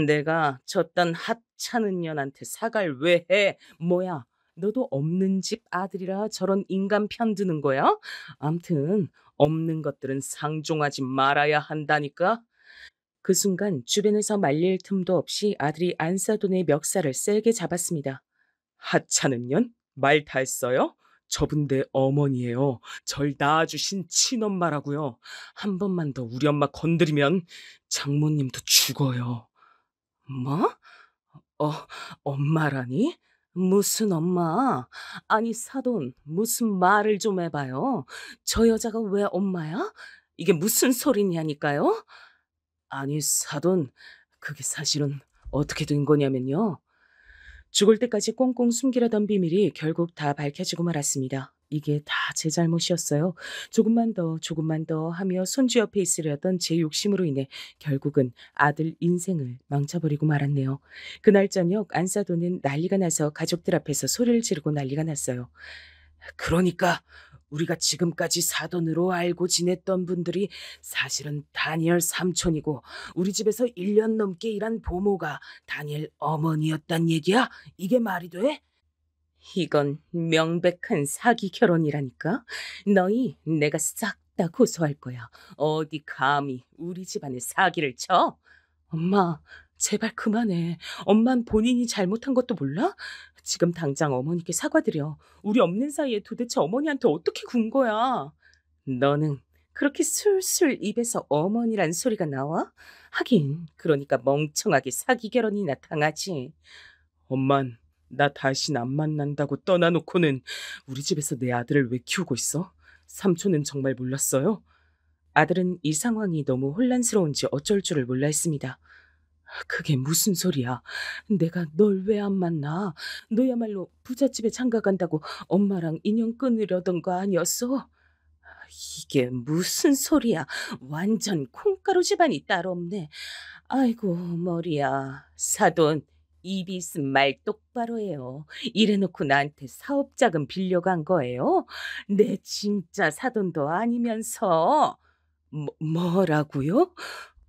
내가 저딴 하찮은 년한테 사과를 왜 해? 뭐야? 너도 없는 집 아들이라 저런 인간 편드는 거야? 암튼 없는 것들은 상종하지 말아야 한다니까? 그 순간 주변에서 말릴 틈도 없이 아들이 안싸돈의 멱살을 세게 잡았습니다. 하찮은 년? 말 다 했어요? 저분 내 어머니예요. 절 낳아주신 친엄마라고요. 한 번만 더 우리 엄마 건드리면 장모님도 죽어요. 뭐? 어, 엄마라니? 무슨 엄마? 아니, 사돈, 무슨 말을 좀 해봐요. 저 여자가 왜 엄마야? 이게 무슨 소리냐니까요? 아니, 사돈, 그게 사실은 어떻게 된 거냐면요. 죽을 때까지 꽁꽁 숨기려던 비밀이 결국 다 밝혀지고 말았습니다. 이게 다 제 잘못이었어요. 조금만 더 하며 손주 옆에 있으려던 제 욕심으로 인해 결국은 아들 인생을 망쳐버리고 말았네요. 그날 저녁 안사돈은 난리가 나서 가족들 앞에서 소리를 지르고 난리가 났어요. 그러니까 우리가 지금까지 사돈으로 알고 지냈던 분들이 사실은 다니엘 삼촌이고 우리 집에서 1년 넘게 일한 보모가 다니엘 어머니였단 얘기야? 이게 말이 돼? 이건 명백한 사기 결혼이라니까. 너희 내가 싹 다 고소할 거야. 어디 감히 우리 집안에 사기를 쳐? 엄마, 제발 그만해. 엄만 본인이 잘못한 것도 몰라? 지금 당장 어머니께 사과드려. 우리 없는 사이에 도대체 어머니한테 어떻게 군 거야? 너는 그렇게 술술 입에서 어머니란 소리가 나와? 하긴 그러니까 멍청하게 사기 결혼이나 당하지. 엄만, 나 다신 안 만난다고 떠나놓고는 우리 집에서 내 아들을 왜 키우고 있어? 삼촌은 정말 몰랐어요? 아들은 이 상황이 너무 혼란스러운지 어쩔 줄을 몰라 했습니다. 그게 무슨 소리야? 내가 널 왜 안 만나? 너야말로 부잣집에 장가 간다고 엄마랑 인연 끊으려던 거 아니었어? 이게 무슨 소리야? 완전 콩가루 집안이 따로 없네. 아이고 머리야. 사돈, 입이 있음 말 똑바로 해요. 이래놓고 나한테 사업자금 빌려간 거예요? 내 진짜 사돈도 아니면서. 뭐라고요?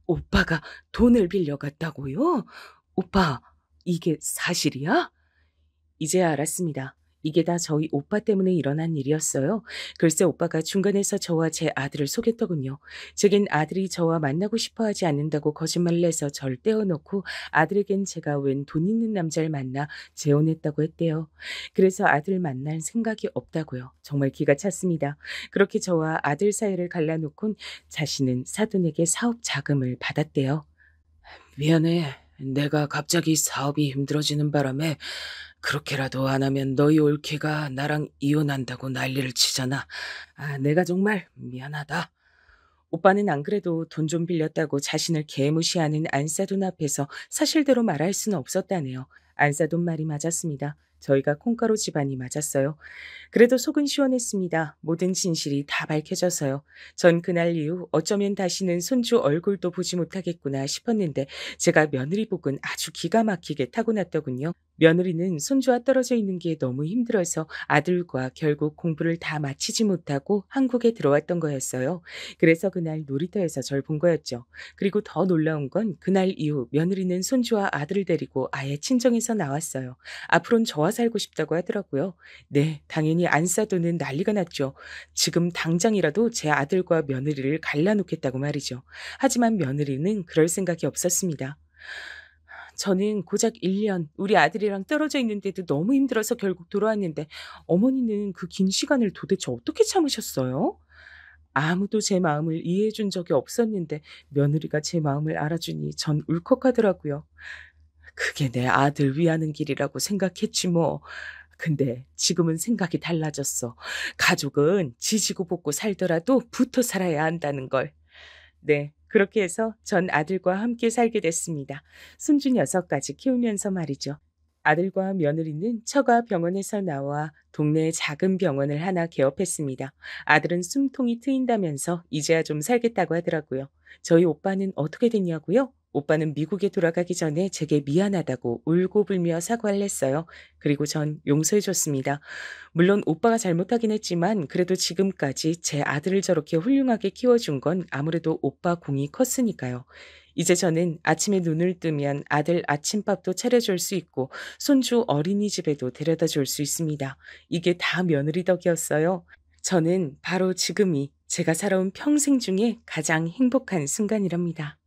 오빠가 돈을 빌려갔다고요? 오빠, 이게 사실이야? 이제야 알았습니다. 이게 다 저희 오빠 때문에 일어난 일이었어요. 글쎄 오빠가 중간에서 저와 제 아들을 속였더군요. 제겐 아들이 저와 만나고 싶어 하지 않는다고 거짓말을 해서 절 떼어놓고 아들에겐 제가 웬 돈 있는 남자를 만나 재혼했다고 했대요. 그래서 아들 만날 생각이 없다고요. 정말 기가 찼습니다. 그렇게 저와 아들 사이를 갈라놓곤 자신은 사돈에게 사업 자금을 받았대요. 미안해. 내가 갑자기 사업이 힘들어지는 바람에 그렇게라도 안 하면 너희 올케가 나랑 이혼한다고 난리를 치잖아. 내가 정말 미안하다. 오빠는 안 그래도 돈 좀 빌렸다고 자신을 개무시하는 안사돈 앞에서 사실대로 말할 수는 없었다네요. 안사돈 말이 맞았습니다. 저희가 콩가루 집안이 맞았어요. 그래도 속은 시원했습니다. 모든 진실이 다 밝혀져서요. 전 그날 이후 어쩌면 다시는 손주 얼굴도 보지 못하겠구나 싶었는데 제가 며느리 복은 아주 기가 막히게 타고났더군요. 며느리는 손주와 떨어져 있는 게 너무 힘들어서 아들과 결국 공부를 다 마치지 못하고 한국에 들어왔던 거였어요. 그래서 그날 놀이터에서 절 본 거였죠. 그리고 더 놀라운 건 그날 이후 며느리는 손주와 아들을 데리고 아예 친정에서 나왔어요. 앞으로는 저와 살고 싶다고 하더라고요. 네, 당연히 안사돈은 난리가 났죠. 지금 당장이라도 제 아들과 며느리를 갈라놓겠다고 말이죠. 하지만 며느리는 그럴 생각이 없었습니다. 저는 고작 1년 우리 아들이랑 떨어져 있는데도 너무 힘들어서 결국 돌아왔는데 어머니는 그 긴 시간을 도대체 어떻게 참으셨어요? 아무도 제 마음을 이해해 준 적이 없었는데 며느리가 제 마음을 알아주니 전 울컥하더라고요. 그게 내 아들 위하는 길이라고 생각했지 뭐. 근데 지금은 생각이 달라졌어. 가족은 지지고 볶고 살더라도 붙어 살아야 한다는 걸. 네, 그렇게 해서 전 아들과 함께 살게 됐습니다. 손주 6까지 키우면서 말이죠. 아들과 며느리는 처가 병원에서 나와 동네의 작은 병원을 하나 개업했습니다. 아들은 숨통이 트인다면서 이제야 좀 살겠다고 하더라고요. 저희 오빠는 어떻게 됐냐고요? 오빠는 미국에 돌아가기 전에 제게 미안하다고 울고불며 사과를 했어요. 그리고 전 용서해줬습니다. 물론 오빠가 잘못하긴 했지만 그래도 지금까지 제 아들을 저렇게 훌륭하게 키워준 건 아무래도 오빠 공이 컸으니까요. 이제 저는 아침에 눈을 뜨면 아들 아침밥도 차려줄 수 있고 손주 어린이집에도 데려다 줄 수 있습니다. 이게 다 며느리 덕이었어요. 저는 바로 지금이 제가 살아온 평생 중에 가장 행복한 순간이랍니다.